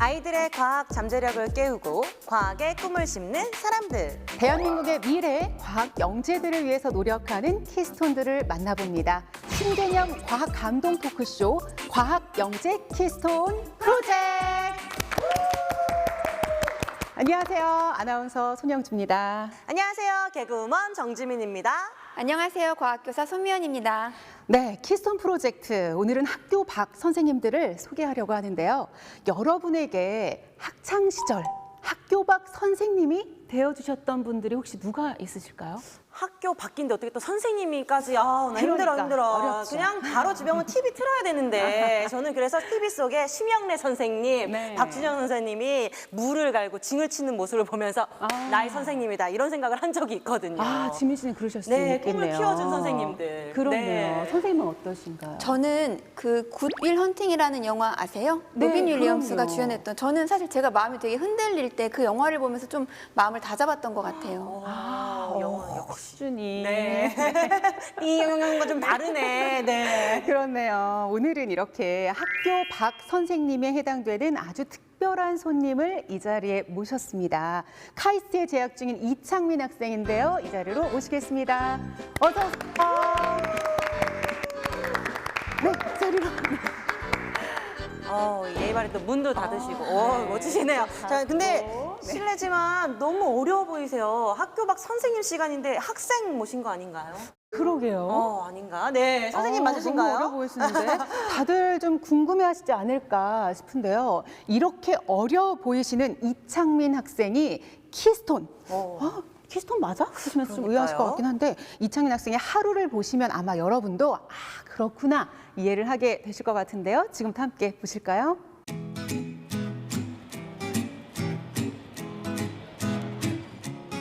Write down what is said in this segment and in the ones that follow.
아이들의 과학 잠재력을 깨우고 과학의 꿈을 심는 사람들. 대한민국의 미래 과학 영재들을 위해서 노력하는 키스톤들을 만나봅니다. 신개념 과학 감동 토크쇼 과학 영재 키스톤 프로젝트. 안녕하세요. 아나운서 손영주입니다. 안녕하세요. 개그우먼 정지민입니다. 안녕하세요. 과학교사 손미연입니다. 네, 키스톤 프로젝트. 오늘은 학교 밖 선생님들을 소개하려고 하는데요. 여러분에게 학창 시절 학교 밖 선생님이 되어주셨던 분들이 혹시 누가 있으실까요? 학교 바뀐데 어떻게 또 선생님이까지 나 그러니까, 힘들어. 어렵죠. 그냥 바로 집에 오면 TV 틀어야 되는데 저는 그래서 TV 속에 심영래 선생님, 네. 박준영 선생님이 물을 갈고 징을 치는 모습을 보면서 나의 선생님이다 이런 생각을 한 적이 있거든요. 지민 씨는 그러셨을 수 네, 있겠네요. 꿈을 키워준 선생님들. 그러네요. 네. 선생님은 어떠신가요? 저는 그 굿윌 헌팅이라는 영화 아세요? 네, 로빈 윌리엄스가 그럼요. 주연했던. 저는 사실 제가 마음이 되게 흔들릴 때 그 영화를 보면서 좀 마음을 다잡았던 것 같아요. 영화 역시. 수준이. 네. 이 영화가 좀 다르네. 네. 그렇네요. 오늘은 이렇게 학교 밖 선생님에 해당되는 아주 특별한 손님을 이 자리에 모셨습니다. 카이스트에 재학 중인 이창민 학생인데요. 이 자리로 모시겠습니다. 어서 오세요. 네, 이 자리로. 예의 바른 또 문도 닫으시고. 멋지시네요. 자, 근데 실례지만 너무 어려워 보이세요. 학교 밖 선생님 시간인데 학생 모신 거 아닌가요? 그러게요. 아닌가? 네, 선생님 너무 맞으신가요? 어려 보이시는데 다들 좀 궁금해하시지 않을까 싶은데요. 이렇게 어려 보이시는 이창민 학생이 키스톤. 키스톤 맞아? 하시면서 좀 의아하실 것 같긴 한데 이창민 학생의 하루를 보시면 아마 여러분도 그렇구나 이해를 하게 되실 것 같은데요. 지금부터 함께 보실까요?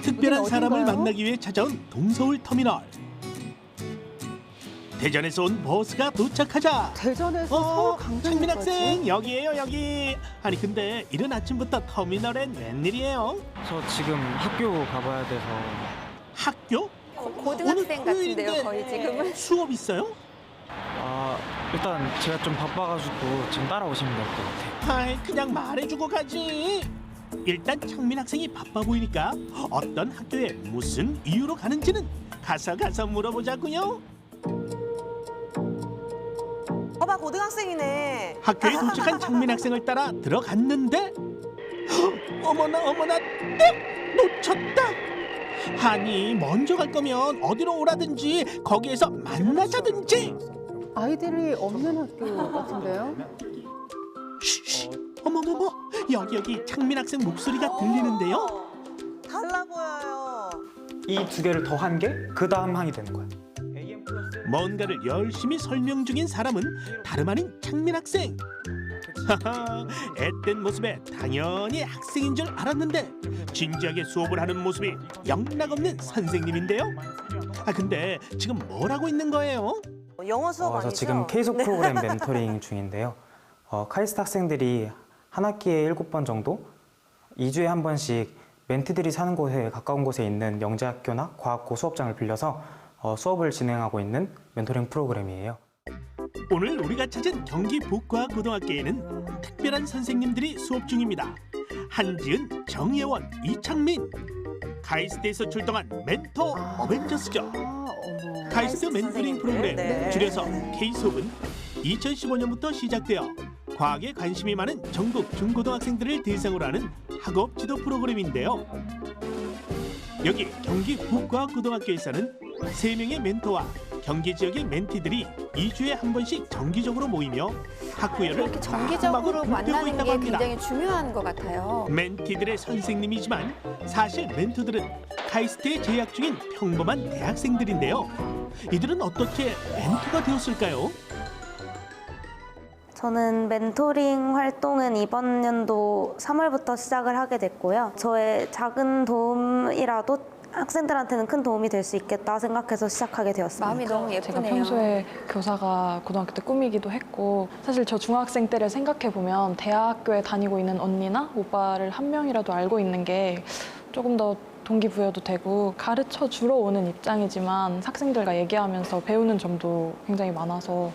특별한 여긴 사람을 어딘가요? 만나기 위해 찾아온 동서울 터미널. 대전에서 온 버스가 도착하자 대전에서 서울 창민 강동까지. 학생 여기에요 여기. 아니 근데 이른 아침부터 터미널엔 웬일이에요? 저 지금 학교 가봐야 돼서. 학교? 고등학생 오늘 같은데요, 토요일인데 거의 지금은. 수업 있어요? 일단 제가 좀 바빠가지고 지금 따라오시면 될 것 같아요. 아이 그냥 말해주고 가지. 일단 창민 학생이 바빠 보이니까 어떤 학교에 무슨 이유로 가는지는 가서 물어보자고요. 봐봐, 고등학생이네. 학교에 도착한 창민 학생을 따라 들어갔는데 어머나 놓쳤다. 아니 먼저 갈 거면 어디로 오라든지 거기에서 만나자든지. 아이들이 없는 학교 같은데요? 쉬, 어머머머 여기 창민 학생 목소리가 들리는데요. 달라 보여요. 이 두 개를 더한 게 그 다음 항이 되는 거야. 뭔가를 열심히 설명 중인 사람은 다름 아닌 창민 학생. 하하, 앳된 모습에 당연히 학생인 줄 알았는데 진지하게 수업을 하는 모습이 영락없는 선생님인데요. 근데 지금 뭘 하고 있는 거예요? 영어 수업 아니죠? 저 지금 K속 프로그램 멘토링 중인데요. 카이스트 학생들이 한 학기에 7번 정도 2주에 한 번씩 멘티들이 사는 곳에 가까운 곳에 있는 영재학교나 과학고 수업장을 빌려서 수업을 진행하고 있는 멘토링 프로그램이에요. 오늘 우리가 찾은 경기 북과고등학교에는 특별한 선생님들이 수업 중입니다. 한지은, 정예원, 이창민. 카이스트에서 출동한 멘토 어벤져스죠. 어머. 카이스트 멘토링 프로그램, 네. 줄여서 K수업은 2015년부터 시작되어 과학에 관심이 많은 전국 중고등학생들을 대상으로 하는 학업 지도 프로그램인데요. 여기 경기 북과고등학교에서는 3명의 멘토와 경기 지역의 멘티들이 2주에 한 번씩 정기적으로 모이며 학구열을 이렇게 정기적으로 불태우고 만나는 있다고 게 합니다. 굉장히 중요한 것 같아요. 멘티들의 선생님이지만 사실 멘토들은 카이스트에 재학 중인 평범한 대학생들인데요. 이들은 어떻게 멘토가 되었을까요? 저는 멘토링 활동은 이번 연도 3월부터 시작을 하게 됐고요. 저의 작은 도움이라도 학생들한테는 큰 도움이 될 수 있겠다 생각해서 시작하게 되었습니다. 마음이 너무 제가 예쁘네요. 평소에 교사가 고등학교 때 꿈이기도 했고 사실 저 중학생 때를 생각해보면 대학교에 다니고 있는 언니나 오빠를 한 명이라도 알고 있는 게 조금 더 동기부여도 되고 가르쳐 주러 오는 입장이지만 학생들과 얘기하면서 배우는 점도 굉장히 많아서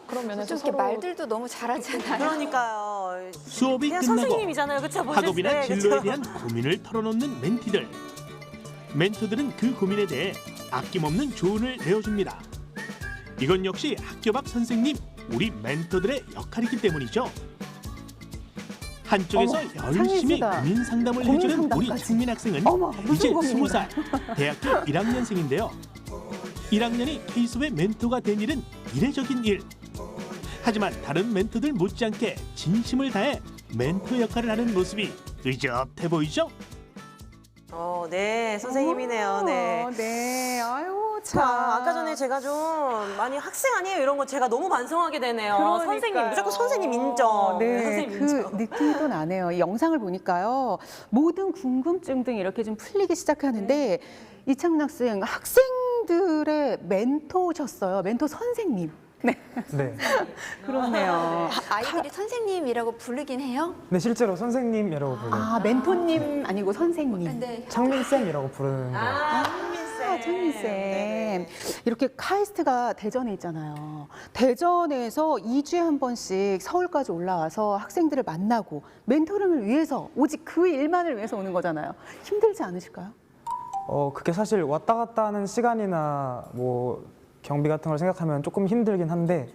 그런 면에서 좀 이렇게 서로 말들도 너무 잘하잖아요. 그러니까요. 수업이 그냥 끝나고 선생님이잖아요, 그렇죠? 학업이나 진로에 대한 고민을 털어놓는 멘티들. 멘토들은 그 고민에 대해 아낌없는 조언을 내어줍니다. 이건 역시 학교 밖 선생님, 우리 멘토들의 역할이기 때문이죠. 한쪽에서 어머, 열심히 창의지다. 고민 상담을 고민 해주는 우리 상담까지. 창민 학생은 어머, 무슨 이제 고민인가? 20살, 대학교 1학년생인데요. 1학년이 케이스의 멘토가 된 일은 이례적인 일. 하지만 다른 멘토들 못지않게 진심을 다해 멘토 역할을 하는 모습이 의젓해 보이죠? 네, 선생님이네요. 네. 네. 아유, 참. 자, 아까 전에 제가 좀 많이 학생 아니에요 이런 거 제가 너무 반성하게 되네요. 그러니까요. 선생님 무조건 선생님 인정. 네, 선생님 그 인정. 느낌이 또 나네요. 이 영상을 보니까요. 모든 궁금증 등 이렇게 좀 풀리기 시작하는데 이창민 학생, 학생들의 멘토셨어요. 멘토 선생님. 네, 네. 그렇네요. 아이들이 선생님이라고 부르긴 해요. 근데 실제로 선생님이라고 부르는 아, 멘토님 아니고 선생님. 근데 창민쌤이라고 부르는 거. 창민쌤. 이렇게 카이스트가 대전에 있잖아요. 대전에서 2주에 한 번씩 서울까지 올라와서 학생들을 만나고 멘토링을 위해서 오직 그 일만을 위해서 오는 거잖아요. 힘들지 않으실까요? 그게 사실 왔다 갔다 하는 시간이나 뭐 경비 같은 걸 생각하면 조금 힘들긴 한데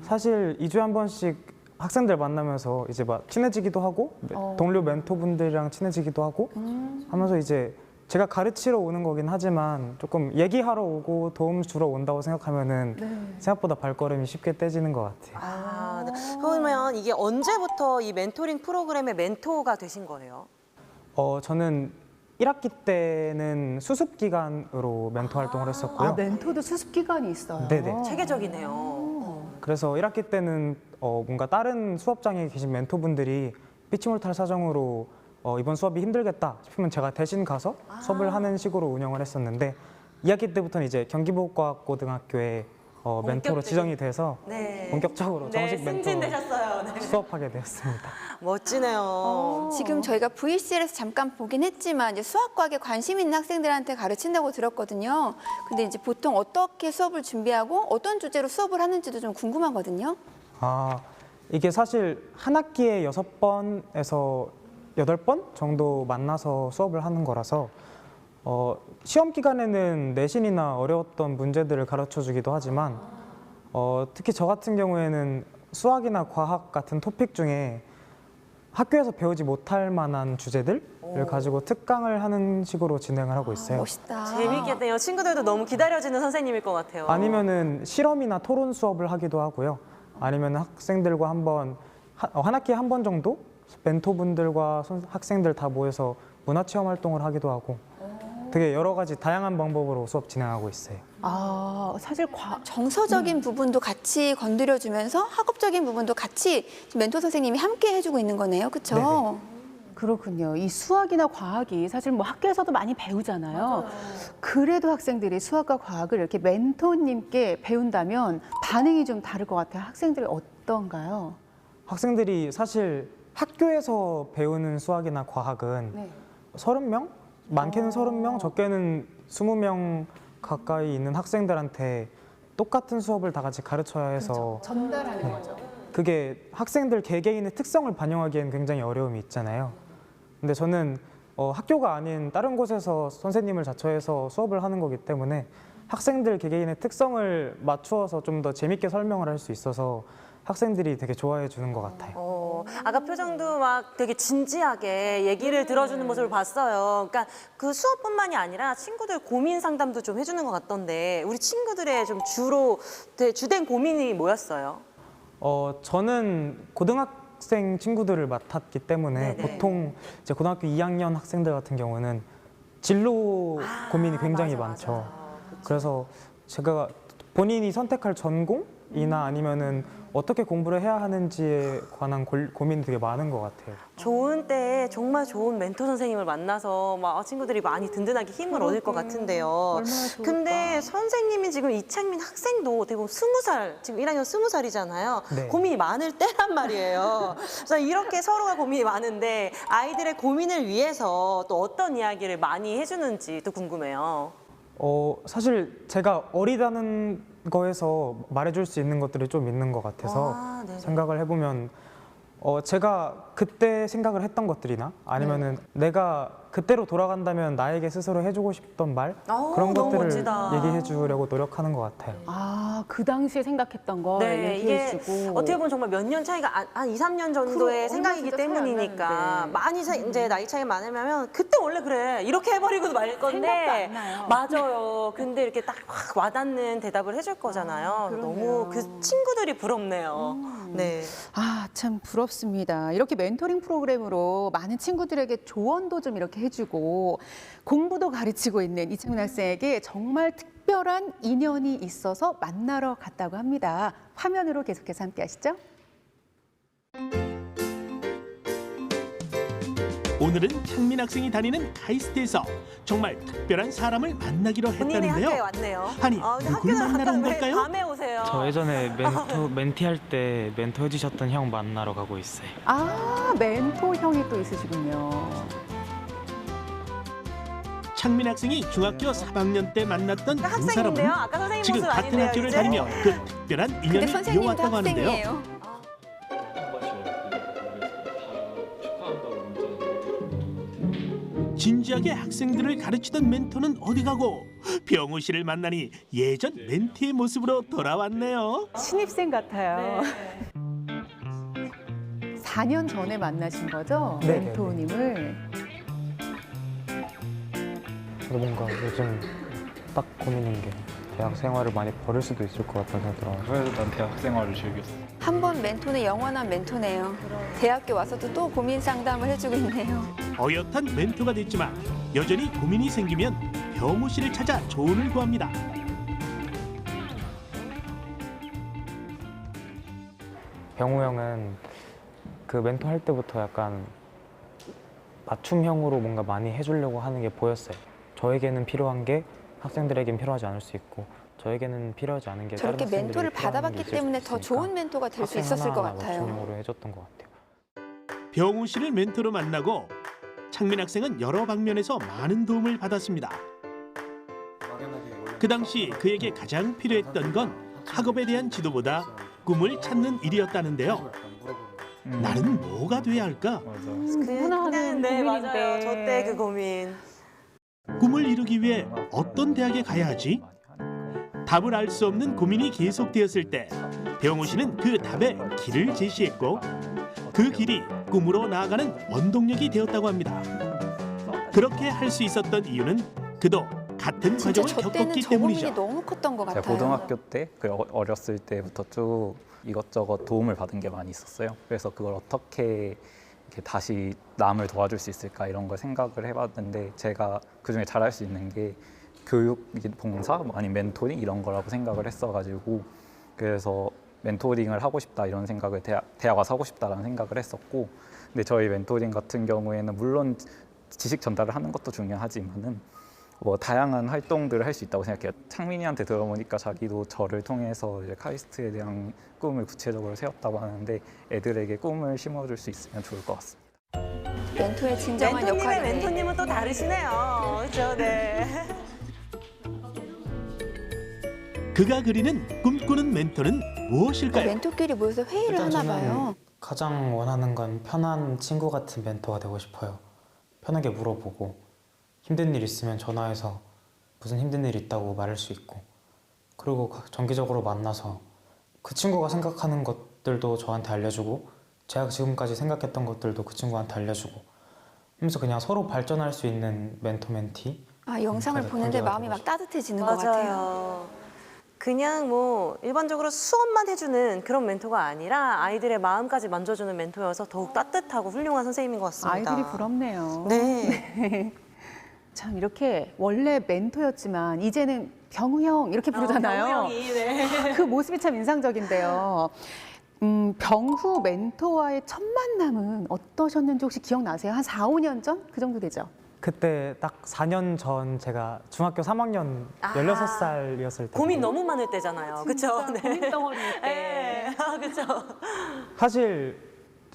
사실 2주에 한 번씩 학생들 만나면서 이제 막 친해지기도 하고 동료 멘토분들이랑 친해지기도 하고 하면서 이제 제가 가르치러 오는 거긴 하지만 조금 얘기하러 오고 도움 주러 온다고 생각하면은 생각보다 발걸음이 쉽게 떼지는 것 같아요. 아, 네. 그러면 이게 언제부터 이 멘토링 프로그램의 멘토가 되신 거예요? 저는 1학기 때는 수습 기간으로 멘토 활동을 했었고요. 아, 멘토도 수습 기간이 있어요. 네네. 체계적이네요. 그래서 1학기 때는 뭔가 다른 수업장에 계신 멘토분들이 피치몰탈 사정으로 이번 수업이 힘들겠다 싶으면 제가 대신 가서 수업을 하는 식으로 운영을 했었는데 2학기 때부터는 이제 경기부과고등학교에 멘토로 지정이 돼서 네. 본격적으로 정식 멘토 승진되셨어요. 네. 수업하게 되었습니다. 멋지네요. 지금 저희가 VCR에서 잠깐 보긴 했지만 이제 수학과학에 관심 있는 학생들한테 가르친다고 들었거든요. 근데 이제 보통 어떻게 수업을 준비하고 어떤 주제로 수업을 하는지도 좀 궁금하거든요. 이게 사실 한 학기에 6번에서 8번 정도 만나서 수업을 하는 거라서 시험 기간에는 내신이나 어려웠던 문제들을 가르쳐 주기도 하지만 특히 저 같은 경우에는 수학이나 과학 같은 토픽 중에 학교에서 배우지 못할 만한 주제들을 가지고 특강을 하는 식으로 진행을 하고 있어요. 멋있다. 재밌겠네요. 친구들도 너무 기다려지는 선생님일 것 같아요. 아니면은 실험이나 토론 수업을 하기도 하고요. 아니면 학생들과 한 학기에 한 번 정도 멘토분들과 학생들 다 모여서 문화체험 활동을 하기도 하고 되게 여러 가지 다양한 방법으로 수업 진행하고 있어요. 사실 정서적인 부분도 같이 건드려주면서 학업적인 부분도 같이 멘토 선생님이 함께 해주고 있는 거네요. 그렇죠? 네네. 그렇군요. 이 수학이나 과학이 사실 뭐 학교에서도 많이 배우잖아요. 그래도 학생들이 수학과 과학을 이렇게 멘토님께 배운다면 반응이 좀 다를 것 같아요. 학생들이 어떤가요? 학생들이 사실 학교에서 배우는 수학이나 과학은 30명? 많게는 30명, 적게는 20명 가까이 있는 학생들한테 똑같은 수업을 다 같이 가르쳐야 해서 전달하는 거죠. 그게 학생들 개개인의 특성을 반영하기엔 굉장히 어려움이 있잖아요. 근데 저는 학교가 아닌 다른 곳에서 선생님을 자처해서 수업을 하는 거기 때문에 학생들 개개인의 특성을 맞추어서 좀 더 재밌게 설명을 할 수 있어서 학생들이 되게 좋아해 주는 것 같아요. 아까 표정도 막 되게 진지하게 얘기를 들어주는 모습을 봤어요. 그러니까 그 수업뿐만이 아니라 친구들 고민 상담도 좀 해주는 것 같던데 우리 친구들의 좀 주된 고민이 뭐였어요? 저는 고등학생 친구들을 맡았기 때문에 네네. 보통 이제 고등학교 2학년 학생들 같은 경우는 진로 고민이 굉장히 많죠. 그래서 제가 본인이 선택할 전공이나 아니면은 어떻게 공부를 해야 하는지에 관한 고민이 되게 많은 것 같아요. 좋은 때에 정말 좋은 멘토 선생님을 만나서 막 친구들이 많이 든든하게 힘을 얻을 것 같은데요. 얼마나 좋을까. 근데 선생님이 지금 이창민 학생도 대부분 20살, 지금 1학년 20살이잖아요. 네. 고민이 많을 때란 말이에요. 그래서 이렇게 서로가 고민이 많은데 아이들의 고민을 위해서 또 어떤 이야기를 많이 해주는지 또 궁금해요. 사실 제가 어리다는 거에서 말해줄 수 있는 것들이 좀 있는 것 같아서 네네. 생각을 해보면 제가 그때 생각을 했던 것들이나 아니면은 내가 그때로 돌아간다면 나에게 스스로 해주고 싶던 말 그런 너무 것들을 멋지다. 얘기해 주려고 노력하는 것 같아요. 아, 그 당시에 생각했던 걸 네, 이게 얘기해주고. 어떻게 보면 정말 몇 년 차이가 한 2, 3년 정도의 그거 생각이기 얼마 진짜 차이 안 때문이니까 나는데. 많이 이제 나이 차이 많으면 그때 원래 그래 이렇게 해버리고 말 건데 생각도 안 나요. 맞아요. 근데 이렇게 딱 확 와닿는 대답을 해줄 거잖아요. 그러네요. 너무 그 친구들이 부럽네요. 네. 아, 참 부럽습니다. 이렇게 멘토링 프로그램으로 많은 친구들에게 조언도 좀 이렇게 해주고 공부도 가르치고 있는 이창민 학생에게 정말 특별한 인연이 있어서 만나러 갔다고 합니다. 화면으로 계속해서 함께 하시죠. 오늘은 창민 학생이 다니는 카이스트에서 정말 특별한 사람을 만나기로 본인의 학교에 했다는데요. 왔네요. 아니, 근데 누굴 학교는 만나러 온 왜 걸까요? 밤에 오세요. 저 예전에 멘티 할 때 멘토 해주셨던 형 만나러 가고 있어요. 아, 멘토 형이 또 있으시군요. 창민 학생이 중학교 3학년 때 만났던 그 학생인데요. 사람은 아까 선생님 지금 모습 같은 아닌데요, 학교를 이제? 다니며 그 특별한 근데 인연을 선생님도 이어왔다고 하는데요. 학생이에요. 진지하게 학생들을 가르치던 멘토는 어디 가고 병우 씨를 만나니 예전 멘티의 모습으로 돌아왔네요. 신입생 같아요. 4년 전에 만나신 거죠? 네, 멘토님을. 저도 뭔가 요즘 딱 고민인 게 대학 생활을 많이 버릴 수도 있을 것 같아서 들어요. 그래서 난 대학 생활을 즐겼어. 한 번 멘토는 영원한 멘토네요. 대학교 와서도 또 고민 상담을 해주고 있네요. 어엿한 멘토가 됐지만 여전히 고민이 생기면 병우 씨를 찾아 조언을 구합니다. 병우 형은 그 멘토 할 때부터 약간 맞춤형으로 뭔가 많이 해주려고 하는 게 보였어요. 저에게는 필요한 게 학생들에겐 필요하지 않을 수 있고 저에게는 필요하지 않은 게 다른 저렇게 학생들에게 멘토를 필요한 게 받아봤기 있을 때문에 수 더 있으니까 좋은 멘토가 될 수 학생 있었을 것 하나하나 같아요. 맞춤형으로 해줬던 것 같아요. 병우 씨를 멘토로 만나고 창민 학생은 여러 방면에서 많은 도움을 받았습니다. 그 당시 그에게 가장 필요했던 건 학업에 대한 지도보다 꿈을 찾는 일이었다는데요. 나는 뭐가 돼야 할까? 누구나 하는 네, 고민인데. 맞아요. 저 때 그 고민. 꿈을 이루기 위해 어떤 대학에 가야 하지? 답을 알 수 없는 고민이 계속되었을 때 병우 씨는 그 답에 길을 제시했고 그 길이 꿈으로 나아가는 원동력이 되었다고 합니다. 그렇게 할 수 있었던 이유는 그도 같은 진짜 과정을 저 때는 겪었기 저 고민이 때문이죠. 너무 컸던 것 같아요. 제가 고등학교 때 어렸을 때부터 쭉 이것저것 도움을 받은 게 많이 있었어요. 그래서 그걸 어떻게 이렇게 다시 남을 도와줄 수 있을까 이런 걸 생각을 해봤는데 제가 그중에 잘할 수 있는 게 교육 봉사 아니면 멘토링 이런 거라고 생각을 했어가지고 그래서 멘토링을 하고 싶다 이런 생각을 대학 와서 하고 싶다라는 생각을 했었고 근데 저희 멘토링 같은 경우에는 물론 지식 전달을 하는 것도 중요하지만은 뭐 다양한 활동들을 할 수 있다고 생각해요. 창민이한테 들어보니까 자기도 저를 통해서 이제 카이스트에 대한 꿈을 구체적으로 세웠다고 하는데 애들에게 꿈을 심어줄 수 있으면 좋을 것 같습니다. 멘토의 진정한 멘토님의 역할이네. 멘토님은 또 다르시네요. 그렇죠, 네. 그가 그리는 꿈꾸는 멘토는 무엇일까요? 멘토끼리 모여서 회의를 하나 봐요. 가장 원하는 건 편한 친구 같은 멘토가 되고 싶어요. 편하게 물어보고 힘든 일 있으면 전화해서 무슨 힘든 일 있다고 말할 수 있고 그리고 정기적으로 만나서 그 친구가 생각하는 것들도 저한테 알려주고 제가 지금까지 생각했던 것들도 그 친구한테 알려주고 하면서 그냥 서로 발전할 수 있는 멘토 멘티. 아, 영상을 그래서 보는데 관계가 마음이 막 되고 따뜻해지는 것 같아요. 맞아요. 그냥 뭐 일반적으로 수업만 해주는 그런 멘토가 아니라 아이들의 마음까지 만져주는 멘토여서 더욱 따뜻하고 훌륭한 선생님인 것 같습니다. 아이들이 부럽네요. 네. 참 이렇게 원래 멘토였지만 이제는 병우 형 이렇게 부르잖아요. 병우 형이, 네. 그 모습이 참 인상적인데요. 병후 멘토와의 첫 만남은 어떠셨는지 혹시 기억나세요? 한 4, 5년 전? 그 정도 되죠? 그때 딱 4년 전 제가 중학교 3학년 16살이었을 때 고민 너무 많을 때잖아요. 그렇죠? 네. 고민 덩어리일 때. 네. 그렇죠. 사실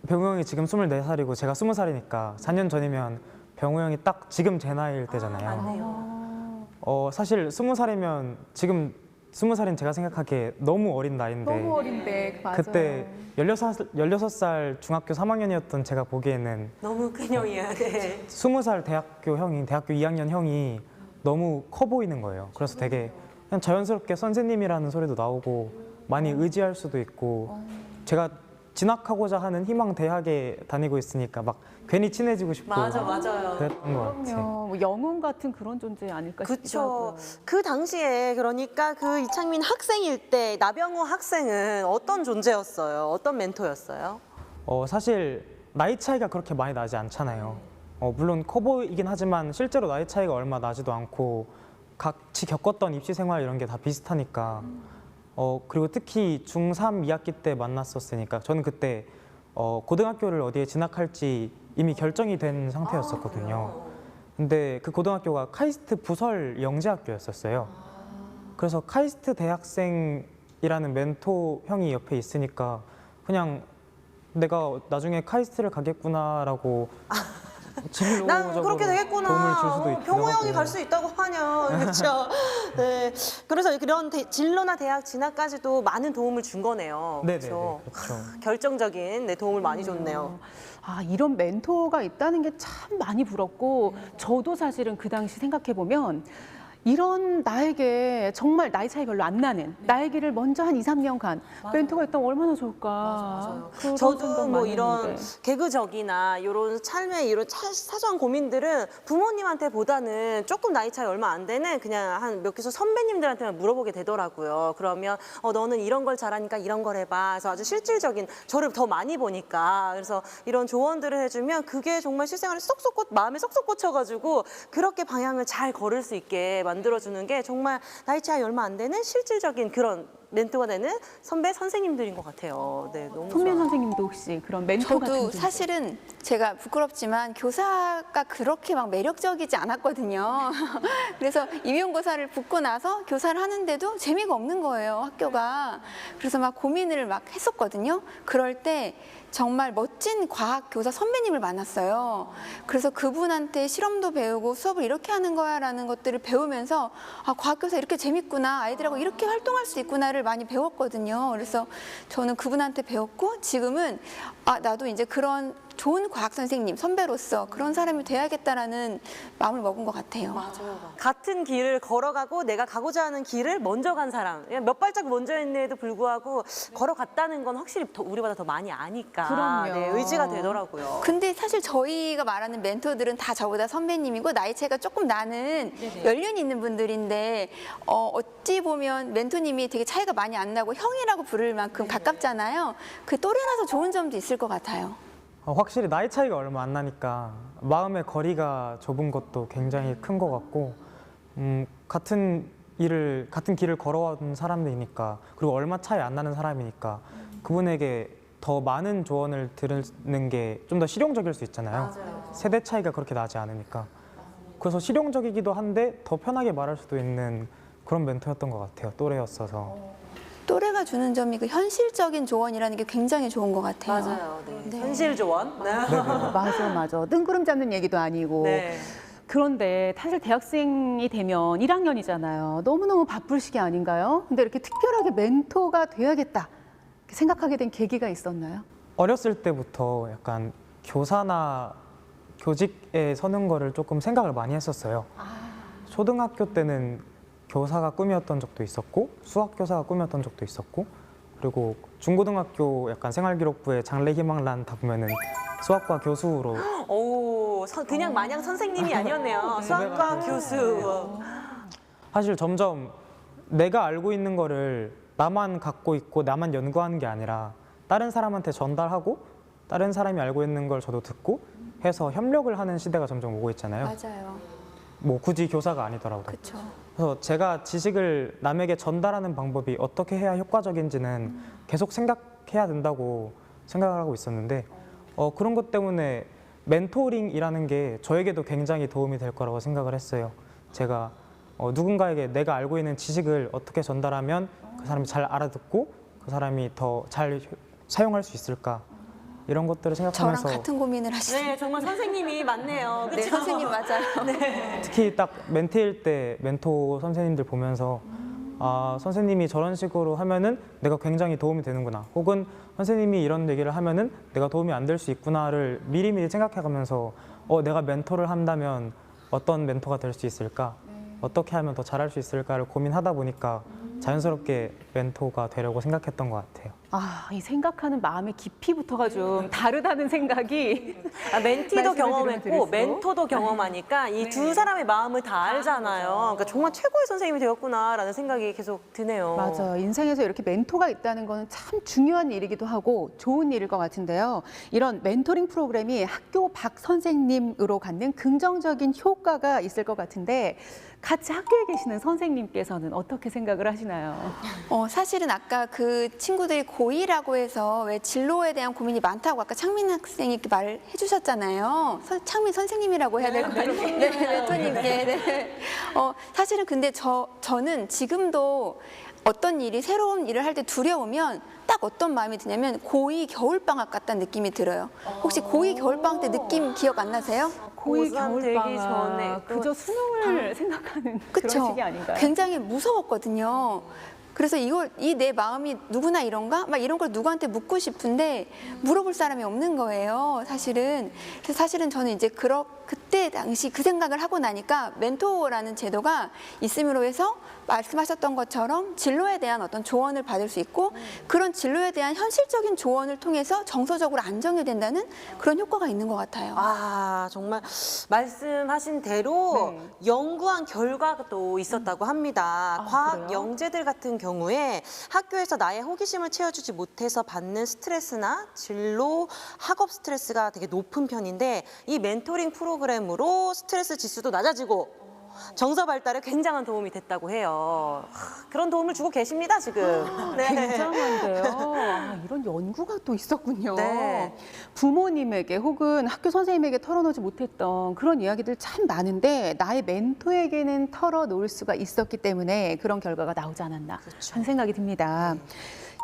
병우 형이 지금 24살이고 제가 20살이니까 4년 전이면 병우 형이 딱 지금 제 나이일 때잖아요. 맞네요. 사실 20살이면 지금 20살인 제가 생각하기에 너무 어린 나이인데 너무 어린데 맞아요. 그때 16살 중학교 3학년이었던 제가 보기에는 너무 큰 형이야. 네. 20살 대학교 2학년 형이 너무 커 보이는 거예요. 그래서 되게 그냥 자연스럽게 선생님이라는 소리도 나오고 많이 의지할 수도 있고 제가 진학하고자 하는 희망 대학에 다니고 있으니까 막 괜히 친해지고 싶고 맞아요. 그랬던 것 같아요. 그럼요. 뭐 영웅 같은 그런 존재 아닐까 싶기도 그쵸. 하고요. 그 당시에 그러니까 그 이창민 학생일 때 나병호 학생은 어떤 존재였어요? 어떤 멘토였어요? 사실 나이 차이가 그렇게 많이 나지 않잖아요. 물론 커 보이긴 하지만 실제로 나이 차이가 얼마 나지도 않고 같이 겪었던 입시 생활 이런 게 다 비슷하니까 그리고 특히 중3 2학기 때 만났었으니까 저는 그때 고등학교를 어디에 진학할지 이미 결정이 된 상태였었거든요. 근데 그 고등학교가 카이스트 부설 영재학교였었어요. 그래서 카이스트 대학생이라는 멘토 형이 옆에 있으니까 그냥 내가 나중에 카이스트를 가겠구나라고 난 그렇게 되겠구나. 도움을 줄 수도 있기도 병호 형이 하고. 갈 수 있다고 하냐. 그렇죠. 네. 그래서 그런 진로나 대학 진학까지도 많은 도움을 준 거네요. 네네, 그렇죠. 그렇죠. 결정적인 도움을 많이 줬네요. 아, 이런 멘토가 있다는 게 참 많이 부럽고 저도 사실은 그 당시 생각해 보면 이런 나에게 정말 나이 차이 별로 안 나는 나의 길을 먼저 한 2, 3년간 멘토가 있다면 얼마나 좋을까. 그런 저도 생각 뭐 많이 이런 했는데. 개그적이나 이런 삶의 이런 사소한 고민들은 부모님한테 보다는 조금 나이 차이 얼마 안 되는 그냥 한 몇 개소 선배님들한테만 물어보게 되더라고요. 그러면 너는 이런 걸 잘하니까 이런 걸 해봐. 그래서 아주 실질적인 저를 더 많이 보니까 그래서 이런 조언들을 해주면 그게 정말 실생활에 마음에 쏙쏙 꽂혀가지고 그렇게 방향을 잘 걸을 수 있게 만들어주는 게 정말 나이 차이 얼마 안 되는 실질적인 그런 멘토가 되는 선생님들인 것 같아요. 네, 너무 손민 좋아요. 선생님도 혹시 그런 멘토 같은 저도 존재? 사실은 제가 부끄럽지만 교사가 그렇게 막 매력적이지 않았거든요. 그래서 임용고사를 붙고 나서 교사를 하는데도 재미가 없는 거예요, 학교가. 그래서 막 고민을 막 했었거든요. 그럴 때 정말 멋진 과학 교사 선배님을 만났어요. 그래서 그분한테 실험도 배우고 수업을 이렇게 하는 거야라는 것들을 배우면서 아, 과학 교사 이렇게 재밌구나, 아이들하고 이렇게 활동할 수 있구나를 많이 배웠거든요. 그래서 저는 그분한테 배웠고 지금은 아, 나도 이제 그런 좋은 과학 선생님, 선배로서 그런 사람이 돼야겠다라는 마음을 먹은 것 같아요. 같은 길을 걸어가고 내가 가고자 하는 길을 먼저 간 사람. 그냥 몇 발짝 먼저였는데도 불구하고 걸어갔다는 건 확실히 우리보다 더 많이 아니까 그럼요. 네, 의지가 되더라고요. 근데 사실 저희가 말하는 멘토들은 다 저보다 선배님이고 나이 차이가 조금 나는 연륜이 있는 분들인데 어찌 보면 멘토님이 되게 차이가 많이 안 나고 형이라고 부를 만큼 가깝잖아요. 그 또래라서 좋은 점도 있을 것 같아요. 확실히 나이 차이가 얼마 안 나니까 마음의 거리가 좁은 것도 굉장히 큰 것 같고 같은 길을 걸어온 사람들이니까 그리고 얼마 차이 안 나는 사람이니까 그분에게 더 많은 조언을 들은 게 좀 더 실용적일 수 있잖아요. 세대 차이가 그렇게 나지 않으니까. 그래서 실용적이기도 한데 더 편하게 말할 수도 있는 그런 멘토였던 것 같아요. 또래였어서. 또래가 주는 점이 그 현실적인 조언이라는 게 굉장히 좋은 것 같아요. 맞아요. 네. 현실 조언. 네. 맞아. 뜬구름 잡는 얘기도 아니고. 네. 그런데 사실 대학생이 되면 1학년이잖아요. 너무너무 바쁠 시기 아닌가요? 근데 이렇게 특별하게 멘토가 돼야겠다 생각하게 된 계기가 있었나요? 어렸을 때부터 약간 교사나 교직에 서는 거를 조금 생각을 많이 했었어요. 초등학교 때는 교사가 꿈이었던 적도 있었고 수학 교사가 꿈이었던 적도 있었고 그리고 중고등학교 약간 생활기록부에 장래희망란 다 보면은 수학과 교수로 오, 그냥 마냥 선생님이 아니었네요. 수학과 교수. 사실 점점 내가 알고 있는 거를 나만 갖고 있고 나만 연구하는 게 아니라 다른 사람한테 전달하고 다른 사람이 알고 있는 걸 저도 듣고 해서 협력을 하는 시대가 점점 오고 있잖아요. 맞아요. 뭐 굳이 교사가 아니더라도. 그렇죠. 그래서 제가 지식을 남에게 전달하는 방법이 어떻게 해야 효과적인지는 계속 생각해야 된다고 생각을 하고 있었는데 그런 것 때문에 멘토링이라는 게 저에게도 굉장히 도움이 될 거라고 생각을 했어요. 제가 누군가에게 내가 알고 있는 지식을 어떻게 전달하면 그 사람이 잘 알아듣고 그 사람이 더 잘 사용할 수 있을까 이런 것들을 생각하면서 저랑 같은 고민을 하시네요. 네, 정말 선생님이 맞네요. 네, 그쵸? 선생님 맞아요. 특히 딱 멘티일 때 멘토 선생님들 보면서 아, 선생님이 저런 식으로 하면은 내가 굉장히 도움이 되는구나. 혹은 선생님이 이런 얘기를 하면은 내가 도움이 안 될 수 있구나를 미리미리 생각해가면서 내가 멘토를 한다면 어떤 멘토가 될 수 있을까? 어떻게 하면 더 잘할 수 있을까를 고민하다 보니까 자연스럽게 멘토가 되려고 생각했던 것 같아요. 아, 이 생각하는 마음의 깊이부터가 좀 다르다는 생각이 멘티도 말씀을 경험했고 들을수록. 멘토도 경험하니까 이 두 사람의 마음을 다 알잖아요. 그러니까 정말 최고의 선생님이 되었구나라는 생각이 계속 드네요. 맞아요. 인생에서 이렇게 멘토가 있다는 거는 참 중요한 일이기도 하고 좋은 일일 것 같은데요. 이런 멘토링 프로그램이 학교 박 선생님으로 갖는 긍정적인 효과가 있을 것 같은데 같이 학교에 계시는 선생님께서는 어떻게 생각을 하시나요? 사실은 아까 그 친구들이 고2라고 해서 왜 진로에 대한 고민이 많다고 아까 창민 학생이 이렇게 말해 주셨잖아요. 창민 선생님이라고 해야 될까요? 네, 멘토님께. 네. 사실은 근데 저는 지금도 어떤 일이 새로운 일을 할 때 두려우면 딱 어떤 마음이 드냐면 고2 겨울방학 같다는 느낌이 들어요. 혹시 고2 겨울방학 때 느낌 기억 안 나세요? 고2 고3 되기 전에 겨울방학 그저 수능을 생각하는 그런 그쵸? 시기 아닌가요? 굉장히 무서웠거든요. 그래서 이 내 마음이 누구나 이런가? 막 이런 걸 누구한테 묻고 싶은데 물어볼 사람이 없는 거예요, 사실은. 그래서 사실은 저는 이제 그때 당시 그 생각을 하고 나니까 멘토라는 제도가 있음으로 해서 말씀하셨던 것처럼 진로에 대한 어떤 조언을 받을 수 있고 그런 진로에 대한 현실적인 조언을 통해서 정서적으로 안정이 된다는 그런 효과가 있는 것 같아요. 아, 정말 말씀하신 대로 네. 연구한 결과가 또 있었다고 합니다. 과학 그래요? 영재들 같은 경우에 학교에서 나의 호기심을 채워주지 못해서 받는 스트레스나 진로, 학업 스트레스가 되게 높은 편인데 이 멘토링 프로그램으로 스트레스 지수도 낮아지고 정서 발달에 굉장한 도움이 됐다고 해요. 그런 도움을 주고 계십니다, 지금. 네. 굉장한데요. 아, 이런 연구가 또 있었군요. 네. 부모님에게 혹은 학교 선생님에게 털어놓지 못했던 그런 이야기들 참 많은데 나의 멘토에게는 털어놓을 수가 있었기 때문에 그런 결과가 나오지 않았나 하는 생각이 듭니다.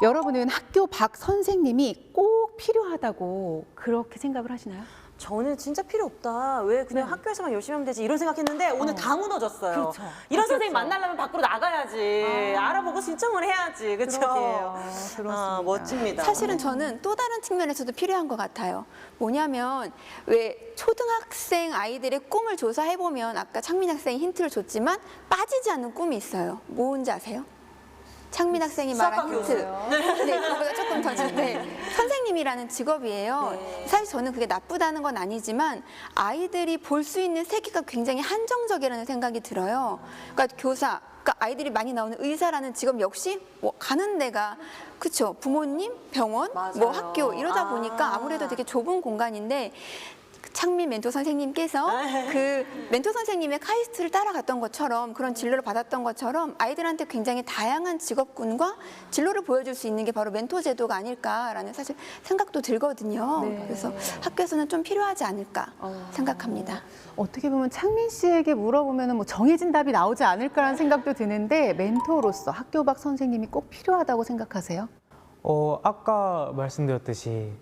여러분은 학교 박 선생님이 꼭 필요하다고 그렇게 생각을 하시나요? 저는 진짜 필요 없다. 왜 그냥 학교에서만 열심히 하면 되지? 이런 생각했는데 오늘 다 무너졌어요. 그렇죠. 이런 선생님 만나려면 밖으로 나가야지. 알아보고 신청을 해야지. 그렇죠? 그러게요. 그렇습니다. 멋집니다. 사실은 저는 또 다른 측면에서도 필요한 것 같아요. 뭐냐면 왜 초등학생 아이들의 꿈을 조사해보면 아까 창민 학생이 힌트를 줬지만 빠지지 않는 꿈이 있어요. 뭔지 아세요? 창민 학생이 말한 수학과 힌트. 교수요. 네, 그거보다 조금 더 선생님이라는 직업이에요. 네. 사실 저는 그게 나쁘다는 건 아니지만 아이들이 볼 수 있는 세계가 굉장히 한정적이라는 생각이 들어요. 그러니까 교사, 그러니까 아이들이 많이 나오는 의사라는 직업 역시 뭐 가는 데가 그렇죠. 부모님, 병원, 뭐 맞아요. 학교 이러다 보니까 아무래도 되게 좁은 공간인데 창민 멘토 선생님께서 그 멘토 선생님의 카이스트를 따라갔던 것처럼 그런 진로를 받았던 것처럼 아이들한테 굉장히 다양한 직업군과 진로를 보여줄 수 있는 게 바로 멘토 제도가 아닐까라는 사실 생각도 들거든요. 네. 그래서 학교에서는 좀 필요하지 않을까 생각합니다. 어떻게 보면 창민 씨에게 물어보면 뭐 정해진 답이 나오지 않을까라는 생각도 드는데 멘토로서 학교 박 선생님이 꼭 필요하다고 생각하세요? 아까 말씀드렸듯이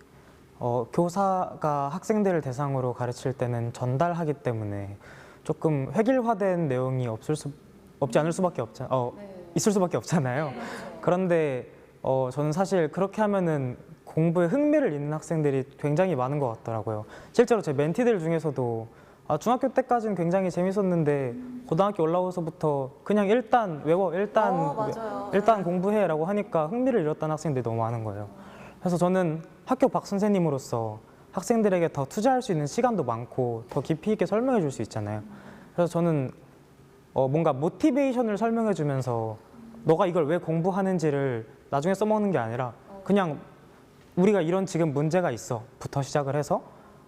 교사가 학생들을 대상으로 가르칠 때는 전달하기 때문에 조금 획일화된 내용이 없지 않을 수밖에 있을 수밖에 없잖아요. 그런데 저는 사실 그렇게 하면은 공부에 흥미를 잃는 학생들이 굉장히 많은 것 같더라고요. 실제로 제 멘티들 중에서도 중학교 때까지는 굉장히 재밌었는데 고등학교 올라와서부터 그냥 일단 외워, 일단 공부해라고 하니까 흥미를 잃었다는 학생들이 너무 많은 거예요. 그래서 저는 학교 박 선생님으로서 학생들에게 더 투자할 수 있는 시간도 많고 더 깊이 있게 설명해 줄 수 있잖아요. 그래서 저는 뭔가 모티베이션을 설명해 주면서 너가 이걸 왜 공부하는지를 나중에 써먹는 게 아니라 그냥 우리가 이런 지금 문제가 있어부터 시작을 해서